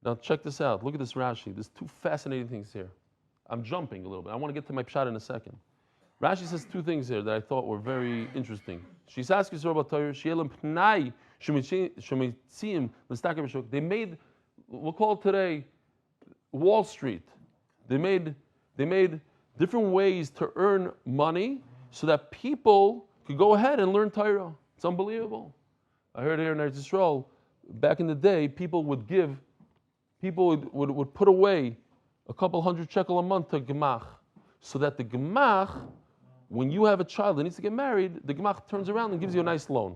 Now check this out. Look at this Rashi. There's two fascinating things here. I'm jumping a little bit. I want to get to my pshat in a second. Rashi says two things here that I thought were very interesting. She's asking about Torah. They made, we'll call it today, Wall Street. They made different ways to earn money so that people could go ahead and learn Torah. It's unbelievable. I heard here in Eretz Yisrael, back in the day, people would put away a couple hundred shekel a month to gemach, so that the gemach, when you have a child that needs to get married, the gemach turns around and gives you a nice loan.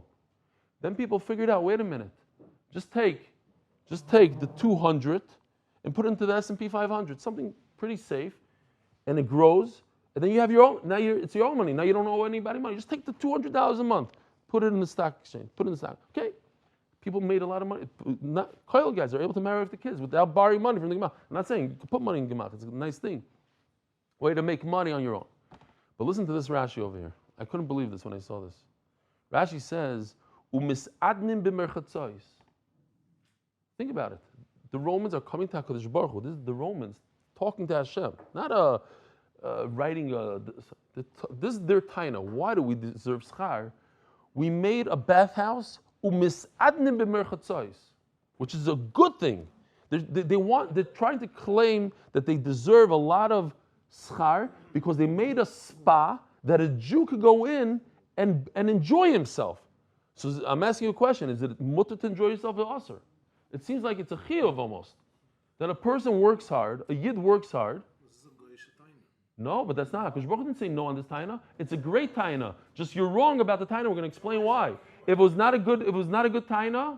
Then people figured out, wait a minute, just take the 200 and put it into the S&P 500, something pretty safe, and it grows, and then you have your own. Now it's your own money. Now you don't owe anybody money. Just take the $200 a month, put it in the stock exchange, put it in the stock. Okay. People made a lot of money. Koil guys are able to marry off the kids without borrowing money from the Gemach. I'm not saying you can put money in Gemach. It's a nice thing. Way to make money on your own. But listen to this Rashi over here. I couldn't believe this when I saw this. Rashi says, "Umis'adnim b'merchatzois." Think about it. The Romans are coming to HaKadosh Baruch Hu. This is the Romans talking to Hashem, not writing. This is their taina. Why do we deserve schar? We made a bathhouse. Which is a good thing. They're trying to claim that they deserve a lot of schar because they made a spa that a Jew could go in and enjoy himself. So I'm asking you a question: is it mutter to enjoy yourself or asr? It seems like it's a chiyuv almost. That a person works hard, a yid works hard. No, but that's not. Because Baruch didn't say no on this taina. It's a great taina. Just you're wrong about the taina. We're going to explain why. If it was not a good taina,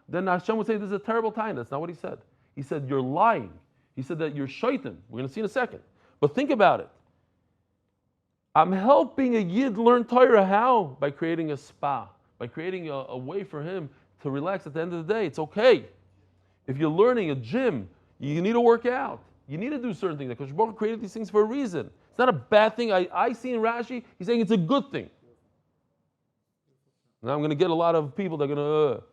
then Hashem would say this is a terrible taina. That's not what he said. He said you're lying. He said that you're shaitan. We're going to see in a second. But think about it. I'm helping a yid learn Torah. How? By creating a spa. By creating a way for him to relax at the end of the day. It's okay. If you're learning a gym, you need to work out. You need to do certain things. Because Baruch created these things for a reason. It's not a bad thing. I see in Rashi, he's saying it's a good thing. Now I'm going to get a lot of people that are going to,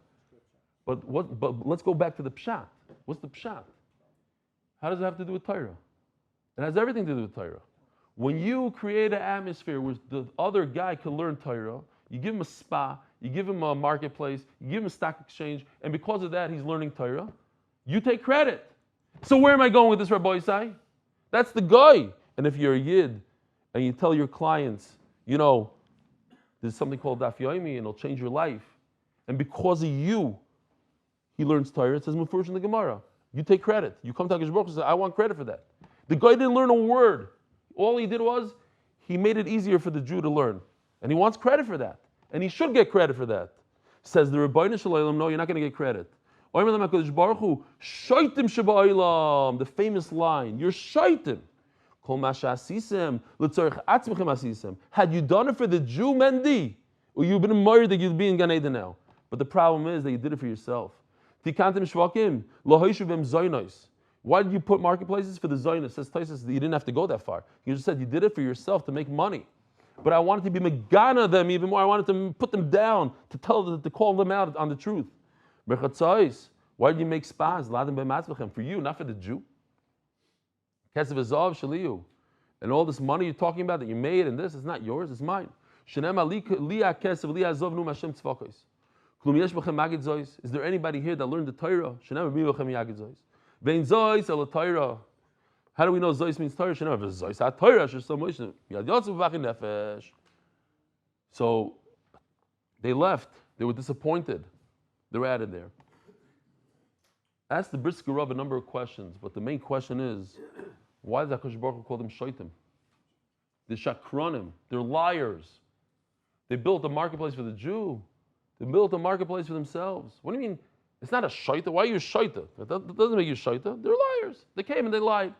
But let's go back to the pshat. What's the pshat? How does it have to do with Torah? It has everything to do with Torah. When you create an atmosphere where the other guy can learn Torah, you give him a spa, you give him a marketplace, you give him a stock exchange, and because of that he's learning Torah, you take credit. So where am I going with this, Rabbi Isai? That's the guy. And if you're a yid and you tell your clients, there's something called Daf Yomi and it'll change your life, and because of you, he learns Torah, it says Mufurish in the Gemara. You take credit. You come to HaKadosh Baruch Hu and say, I want credit for that. The guy didn't learn a word. All he did was, he made it easier for the Jew to learn. And he wants credit for that. And he should get credit for that. Says the Rebbeinu Sheleimah, no, you're not going to get credit. The famous line, you're shaitim. Had you done it for the Jew, Mendi, or you've been married that you'd be in Gan Eden now. But the problem is that you did it for yourself. Why did you put marketplaces? For the Zionist? Says Taisus that you didn't have to go that far. You just said you did it for yourself to make money. But I wanted to be Megana them even more. I wanted to put them down, to call them out on the truth. Why did you make spas? For you, not for the Jew. And all this money you're talking about that you made and this, it's not yours, it's mine. Is there anybody here that learned the Torah? How do we know Zois means Torah? So they left. They were disappointed. They were added there. Asked the Brisker Rav a number of questions, but the main question is, why does HaKadosh Baruch Hu call them shaitim? They're shakranim. They're liars. They built a marketplace for the Jew. They built a marketplace for themselves. What do you mean It's not a shaita. Why are you a shaita? That doesn't make you a shaita. They're liars. They came and they lied.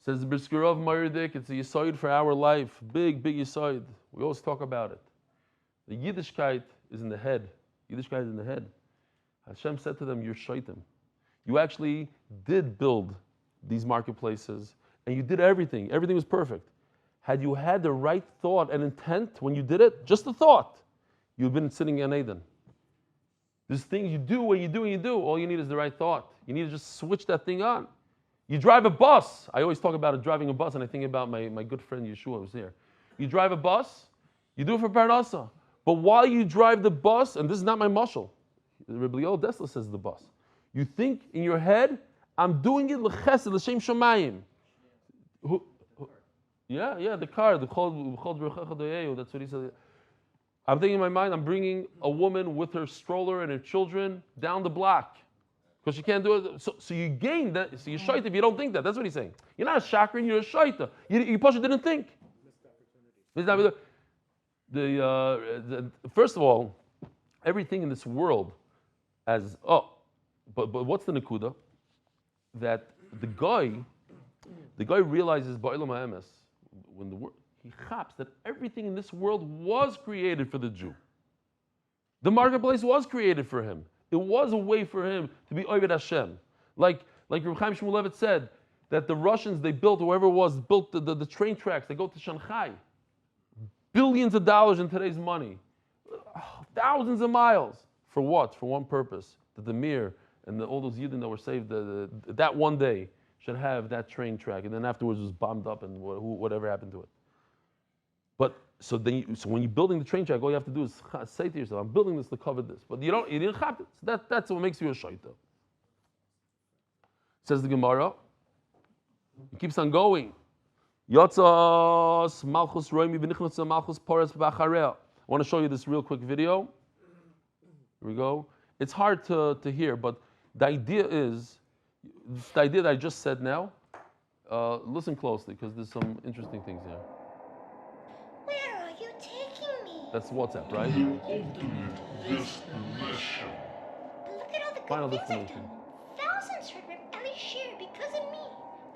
Says the Brisker Meyerdik, it's a yisoid for our life. Big yisoid. We always talk about it. The Yiddishkeit is in the head. Yiddishkeit is in the head. Hashem said to them, you're shaitim. You actually did build these marketplaces, and you did everything. Everything was perfect. Had you had the right thought and intent when you did it, just the thought, you've been sitting in Eden. There's things you do when you do. All you need is the right thought. You need to just switch that thing on. You drive a bus. I always talk about it, driving a bus, and I think about my good friend Yeshua who's here. You drive a bus, you do it for Parnasa. But while you drive the bus, and this is not my mashal, Rabbi Yoel Dessler says the bus, you think in your head, I'm doing it l'chesed, l'shem shamayim. Yeah, the car, that's what he said. I'm thinking in my mind, I'm bringing a woman with her stroller and her children down the block. Because she can't do it. So you gain that. So you're shaita if you don't think that. That's what he's saying. You're not a shakran, you're a shaita. You Pasha didn't think. First of all, everything in this world but what's the nekuda? That the guy realizes ba'olam ha'emes, when he chaps that everything in this world was created for the Jew. The marketplace was created for him. It was a way for him to be Oved Hashem. Like Reb Chaim Shmulevitz said, that the Russians, whoever it was, built the train tracks. They go to Shanghai. Billions of dollars in today's money. Thousands of miles. For what? For one purpose. That the Mir and all those Yidden that were saved that one day should have that train track. And then afterwards it was bombed up and whatever happened to it. So when you're building the train track, all you have to do is say to yourself, I'm building this to cover this. But you didn't have it. So that's what makes you a shaita. Says the Gemara. It keeps on going. Yotzas malchus roimi v'nichnas malchus paras v'achareh. I want to show you this real quick video. Here we go. It's hard to hear, but the idea is, the idea that I just said now, listen closely, because there's some interesting things here. Where are you taking me? That's WhatsApp, right? Look at all the Final good things I've destination. done. Thousands heard Reb Eli share because of me.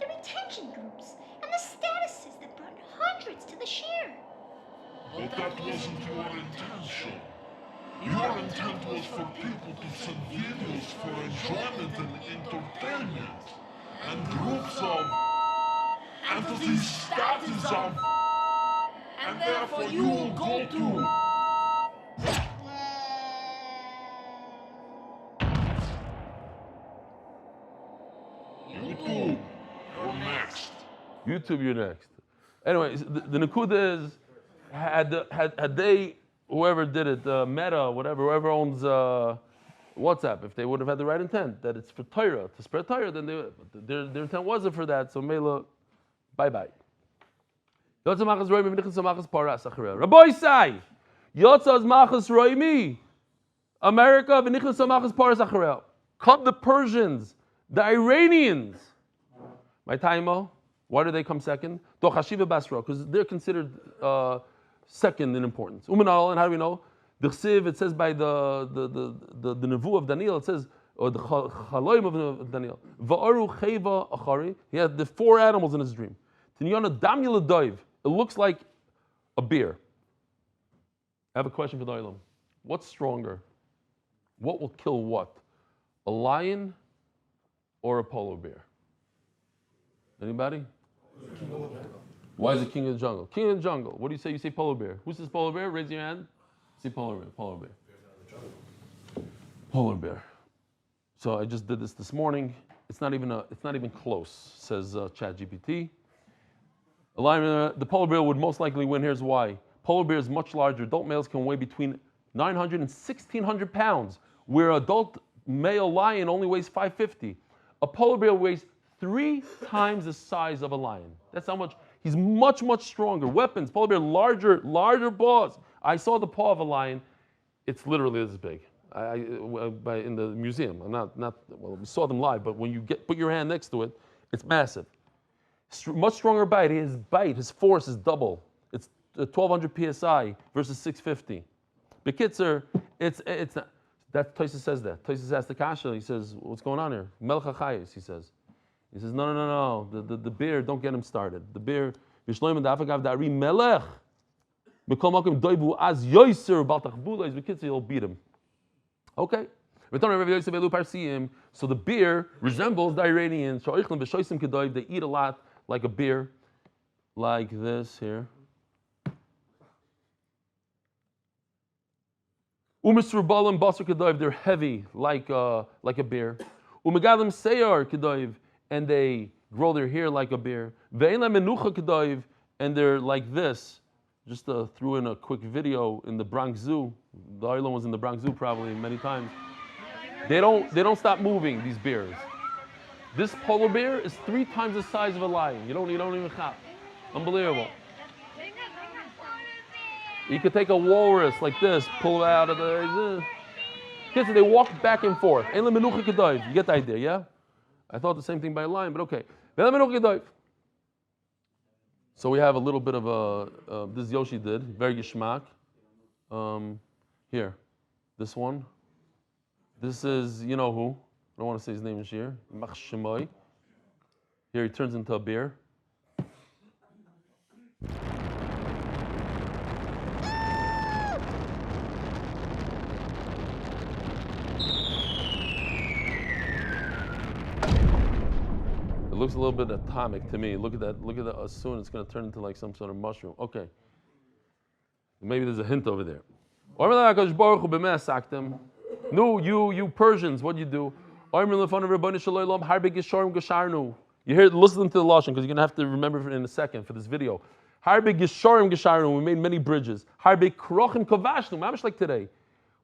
The retention groups and the statuses that brought hundreds to the share. But that wasn't your intention. Your intent was for people to send videos for enjoyment and entertainment. And groups of entities, status of, and therefore you will go to. YouTube, you're next. YouTube, you're next. Anyway, the Nakuda is, had they, whoever did it, Meta, whoever owns WhatsApp, if they would have had the right intent, that it's for Torah, to spread Torah, then their intent wasn't for that, so Mela, bye-bye. Rabbi Sai, Yotzaz Machas Roimi, America, V'nichnas Machas Paras Acharel. Come the Persians, the Iranians. My taimo, why do they come second? Dochashiva Basra, because they're considered second in importance. And how do we know? The Chsiv, it says by the Nevu of Daniel, it says, or the Chaloim of Daniel. Va'aru Cheva Achari, he had the 4 animals in his dream. Tinyana Damyel Doiv, it looks like a bear. I have a question for the Olam. What's stronger? What will kill what? A lion or a polar bear? Anybody? Why is it king of the jungle? King of the jungle. What do you say? You say polar bear. Who says polar bear? Raise your hand. Say polar bear. Polar bear. Polar bear. So I just did this morning. It's not even close, says ChatGPT. A lion, the polar bear would most likely win. Here's why. Polar bear is much larger. Adult males can weigh between 900 and 1,600 pounds, where adult male lion only weighs 550. A polar bear weighs 3 times the size of a lion. That's how much. He's much, much stronger. Weapons, polar bear, larger paws. I saw the paw of a lion. It's literally this big. In the museum. We saw them live, but when you put your hand next to it, it's massive. Much stronger bite. His force is double. It's 1,200 psi versus 650. Bekitzer, it's That Tosfos says that. Tosfos asked the kasha. He says, "What's going on here?" Melech HaChayis. He says, "No. The beer, don't get him started. The beer, Sheleimah da'afagav da'ari melech. B'kol makom doivu az yoiser bal tachbulos. B'kitzur, you'll beat him." Okay. So the beer resembles the Iranians. They eat a lot like a beer, like this here. They're heavy like a beer. And they grow their hair like a bear. And they're like this. Just threw in a quick video in the Bronx Zoo. The island was in the Bronx Zoo probably many times. They don't stop moving, these bears. This polar bear is 3 times the size of a lion. You don't even chop. Unbelievable. You could take a walrus like this, pull it out of the. Kids, they walk back and forth. You get the idea, yeah? I thought the same thing by a lion, but okay. So we have a little bit of this Yoshi did, very geschmack. Here, this one. This is, you know who. I don't want to say his name here. Here he turns into a bear. It looks a little bit atomic to me. Look at that. Soon it's going to turn into like some sort of mushroom. Okay. Maybe there's a hint over there. No, you Persians, what do you do? You hear, listen to the lashon because you're going to have to remember it in a second for this video. We made many bridges. Like today.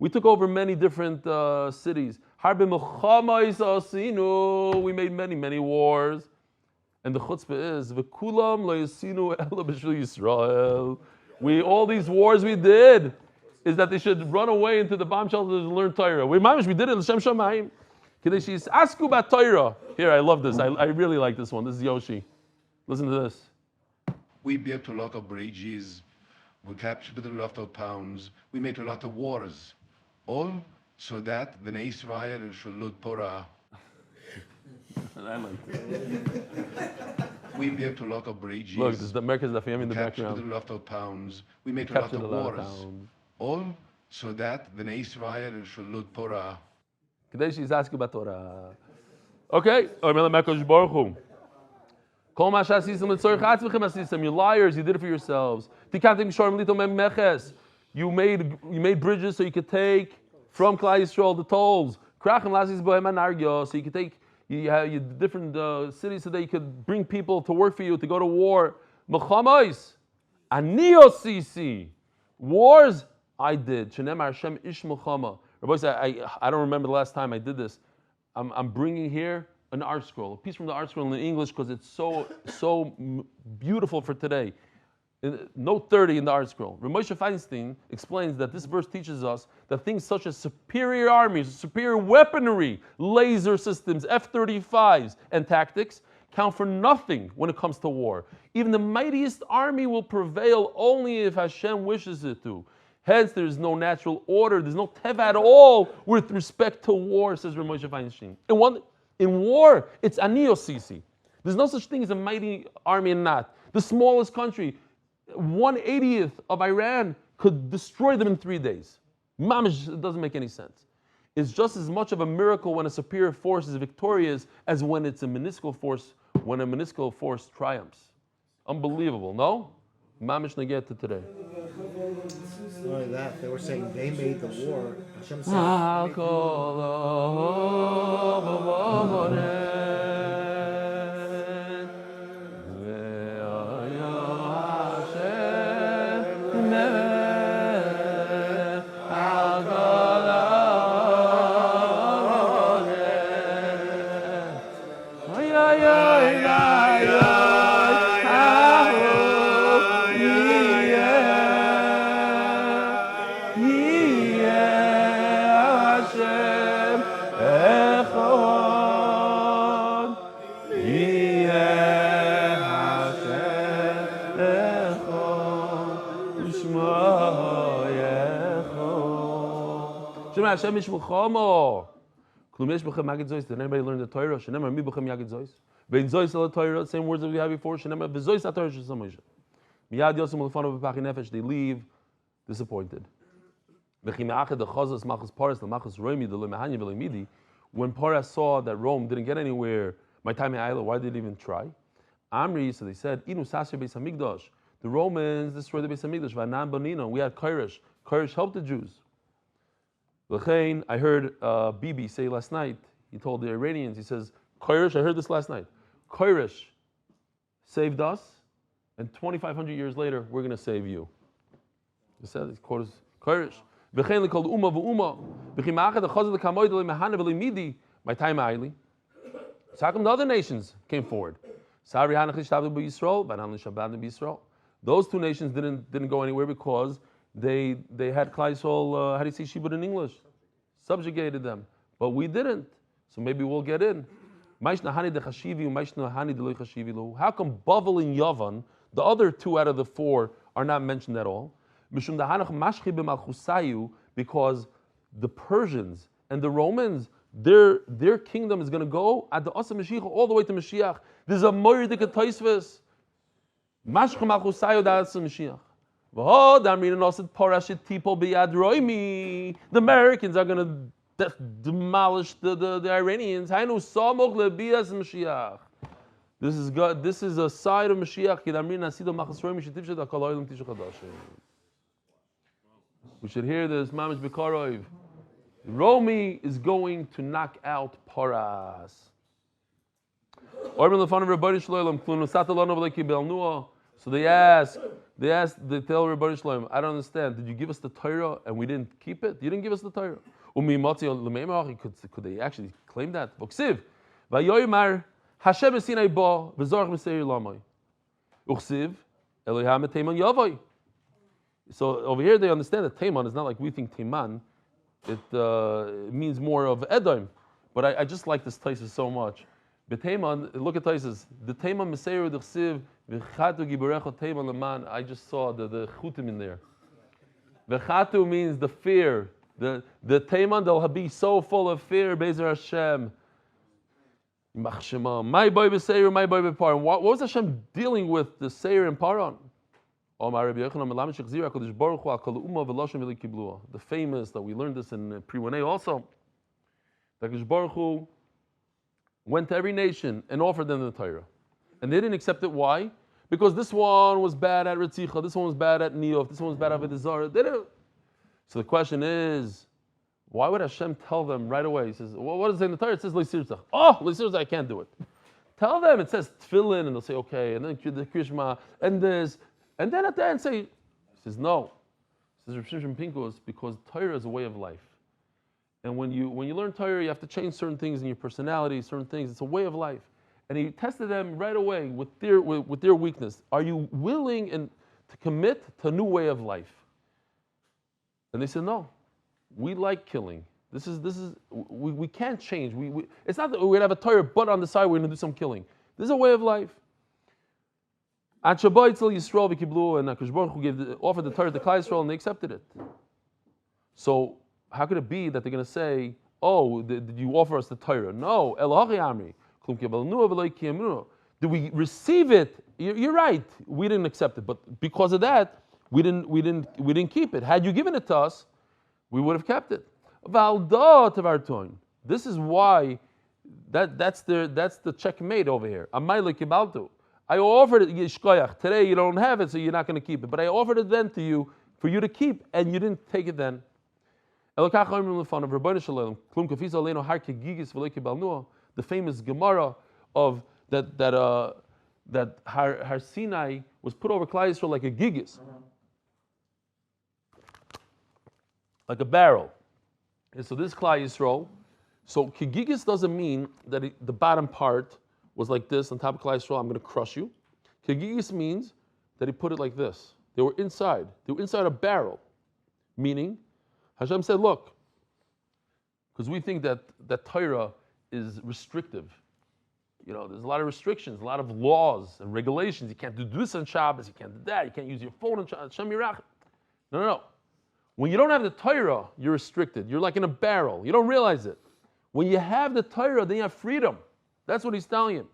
We took over many different cities. We made many wars. And the chutzpah is, all these wars we did is that they should run away into the bomb shelters and learn Torah. We did it in the Shem Shamayim. Asku about Torah. Here, I love this. I really like this one. This is Yoshi. Listen to this. We built a lot of bridges. We captured a lot of towns. We made a lot of wars. All so that the Israel should learn Torah. I like it. We built a lot of bridges. Look, this is the America's Daf Yomi in the background. We captured a lot of towns. We made a lot of wars. All so that the Israel should learn Torah. Kadesh is asking about Torah. Okay. You liars, you did it for yourselves. You made bridges so you could take from Klal Yisrael the tolls. So you could take you different cities so that you could bring people to work for you, to go to war. Wars I did. Rabbi said, I don't remember the last time I did this. I'm bringing here an art scroll, a piece from the art scroll in English because it's so beautiful for today. Note 30 in the art scroll. R Moshe Feinstein explains that this verse teaches us that things such as superior armies, superior weaponry, laser systems, F-35s, and tactics count for nothing when it comes to war. Even the mightiest army will prevail only if Hashem wishes it to. Hence, there is no natural order. There's no teva at all with respect to war, says R Moshe Feinstein. In war, it's aniosisi. There's no such thing as a mighty army and not. The smallest country, 1/80th of Iran, could destroy them in 3 days. Mamish, it doesn't make any sense. It's just as much of a miracle when a superior force is victorious as when it's a minuscule force, when a minuscule force triumphs. Unbelievable, no? Mamish neged to today. Not only that, they were saying they made the war. Hashem said, Shenemar Hashem Mishmuchamo. Klumesh B'chem Magid Zois. Did anybody learn the Torah? Shenemar Mi B'chem Yagid Zois. Vein Zois al Torah. Same words that we had before. Shenemar V'Zois al Torah Shesam Moshe. Miyad Yosem Ulfano B'Pachin Nefesh. They leave disappointed. When Parah saw that Rome didn't get anywhere, my time in Isla, why did they even try? Amri, so they said, the Romans destroyed the Beis Hamikdash. We had Koresh. Koresh helped the Jews. I heard Bibi say last night, he told the Iranians, he says, Koresh, I heard this last night. Koresh saved us, and 2,500 years later, we're going to save you. He said, he quotes Koresh. My time Aili. So how come the other nations came forward? Those two nations didn't go anywhere because they had Klal Yisrael, how do you say Shibud in English? Subjugated them. But we didn't. So maybe we'll get in. How come Bavel and Yavan, the other two out of the four, are not mentioned at all? Because the Persians and the Romans, their kingdom is going to go at the Asa Mashiach all the way to Mashiach. There's a Moiridik Taisvis. Mashchem al Chusayu da Asa Mashiach. The Americans are going to demolish the Iranians. This is a side of Mashiach. We should hear this. Mamish Bekarov. Romi is going to knock out Paras. So they tell Rebbeinu Shalom, I don't understand. Did you give us the Torah and we didn't keep it? You didn't give us the Torah. Could they actually claim that? Hashem Sinai ba v'zarach Mesayyim lamay. Uchsiv Elohim Teiman Yavai. So over here they understand that Teiman is not like we think Teiman. It means more of Edom. But I just like this Taisus so much. But Teiman, look at Taisus. The Teiman Mesayyim d'chsiv v'chatu giborecha Teiman leman. I just saw the chutim in there. V'chatu means the fear. The Teiman, they'll be so full of fear. Bezer Hashem. My boy Beseir, my boy Beparan. What was Hashem dealing with the Seir and Paran? The famous, that we learned this in Pre-1A also, that Kadosh Baruch Hu went to every nation and offered them the Torah. And they didn't accept it. Why? Because this one was bad at Ritzicha, this one was bad at Niyov, this one was bad at Avodah Zarah. They didn't. So the question is, why would Hashem tell them right away? He says, well, what does it say in the Torah? It says Leisirza. Oh, Leisirza, I can't do it. Tell them it says Tefillin, and they'll say, okay, and then the Krishma, and this, and then at the end say, he says, no. He says, Rav Shimshon Pinkus, because Torah is a way of life. And when you learn Torah, you have to change certain things in your personality, certain things. It's a way of life. And he tested them right away with their weakness. Are you willing to commit to a new way of life? And they said, no. We like killing. We can't change. It's not that we're going to have a Torah, but on the side we're going to do some killing. This is a way of life. At Shabbat Yisrael v'kiblu, and Hakadosh Baruch Hu offered the Torah to Klal Yisrael, and they accepted it. So how could it be that they're going to say, "Oh, did you offer us the Torah?" No, Elohachi Amri. Did we receive it? You're right. We didn't accept it, but because of that, we didn't keep it. Had you given it to us, we would have kept it. This is why that's the checkmate over here. I offered it yishkoyach. Today you don't have it, so you're not going to keep it. But I offered it then to you for you to keep, and you didn't take it then. The famous Gemara of that Har Sinai was put over Klal Yisrael like a gigis, like a barrel. And so this Klal Yisrael, so kigigis doesn't mean that the bottom part was like this on top of Klal Yisrael. I'm going to crush you. Kigigis means that he put it like this. They were inside a barrel, meaning Hashem said, look, because we think that Torah is restrictive. You know, there's a lot of restrictions, a lot of laws and regulations. You can't do this on Shabbos, you can't do that, you can't use your phone on Shabbos. No. When you don't have the Torah, you're restricted. You're like in a barrel. You don't realize it. When you have the Torah, then you have freedom. That's what he's telling you.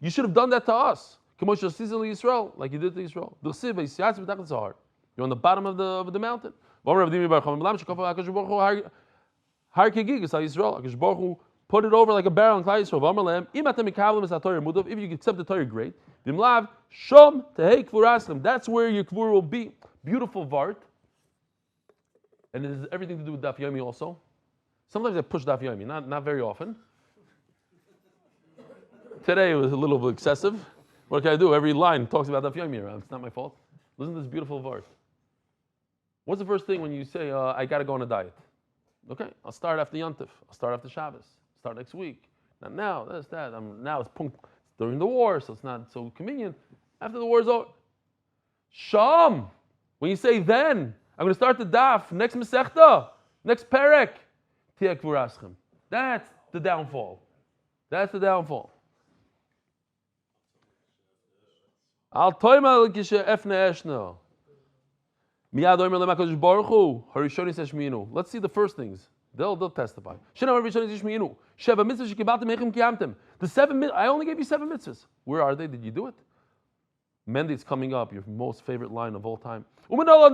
You should have done that to us. Like you did to Israel. You're on the bottom of the mountain. Put it over like a barrel in Klal Yisrael. If you accept the Torah, great. That's where your kvur will be. Beautiful vart. And it has everything to do with Daf Yomi also. Sometimes I push Daf Yomi, not very often. Today it was a little bit excessive. What can I do? Every line talks about Daf Yomi around. It's not my fault. Listen to this beautiful vart. What's the first thing when you say, I got to go on a diet? Okay, I'll start after Yontif. I'll start after Shabbos. Start next week. Not now, that's that. Now it's during the war, so it's not so convenient. After the war's over. Sham! When you say then, I'm going to start the daf, next Masechta, next Perek. Tiek v'raschem. That's the downfall. That's the downfall. Al toima l'kishe efne eshno. Miyad oimer l'makadosh baruch hu, harishoni seshminu. Let's see the first things. They'll testify. The 7 mitzvahs, I only gave you 7 mitzvahs. Where are they? Did you do it? Mendy's coming up, your most favorite line of all time. And how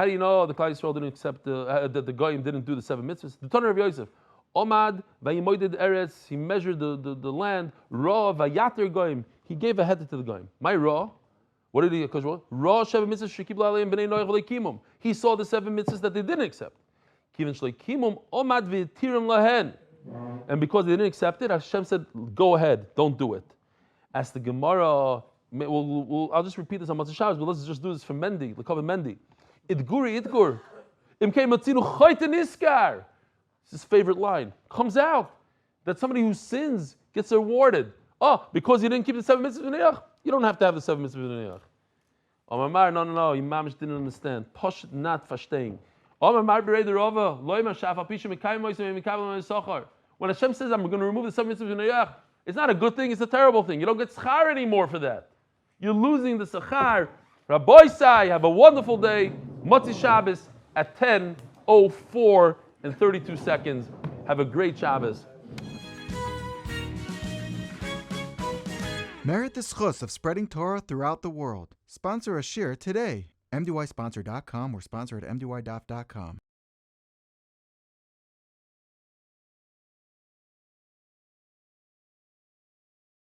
do you know the Klal Yisrael didn't accept the Goyim didn't do the 7 mitzvahs? The Tanur of Yosef. Omad vayimoided eretz. He measured the land. Ra vayater Goyim. He gave a head to the Goyim. My Ra. What did he? Ra 7 mitzvahs shekibla aleim b'nei noach v'leikimum. He saw the 7 mitzvahs that they didn't accept. And because they didn't accept it, Hashem said, go ahead, don't do it. As the Gemara, I'll just repeat this on Matzah Shabbos, but let's just do this for Mendy, Lekava Mendy. Itgur. Imkei matzinu choyte niskar. It's his favorite line. Comes out that somebody who sins gets rewarded. Oh, because you didn't keep the 7 mitzvahs v'neiach, you don't have to have the 7 mitzvahs v'neiach. Omar, no, Imam didn't understand. Posh not verstehen. When Hashem says, I'm going to remove the 7 mitzvahs, it's not a good thing, it's a terrible thing. You don't get schar anymore for that. You're losing the schar. Rabbi Sai, have a wonderful day. Motzi Shabbos at 10:04 and 32 seconds. Have a great Shabbos. Merit the schus of spreading Torah throughout the world. Sponsor a shir today. MDYsponsor.com or sponsor at MDYDAF.com.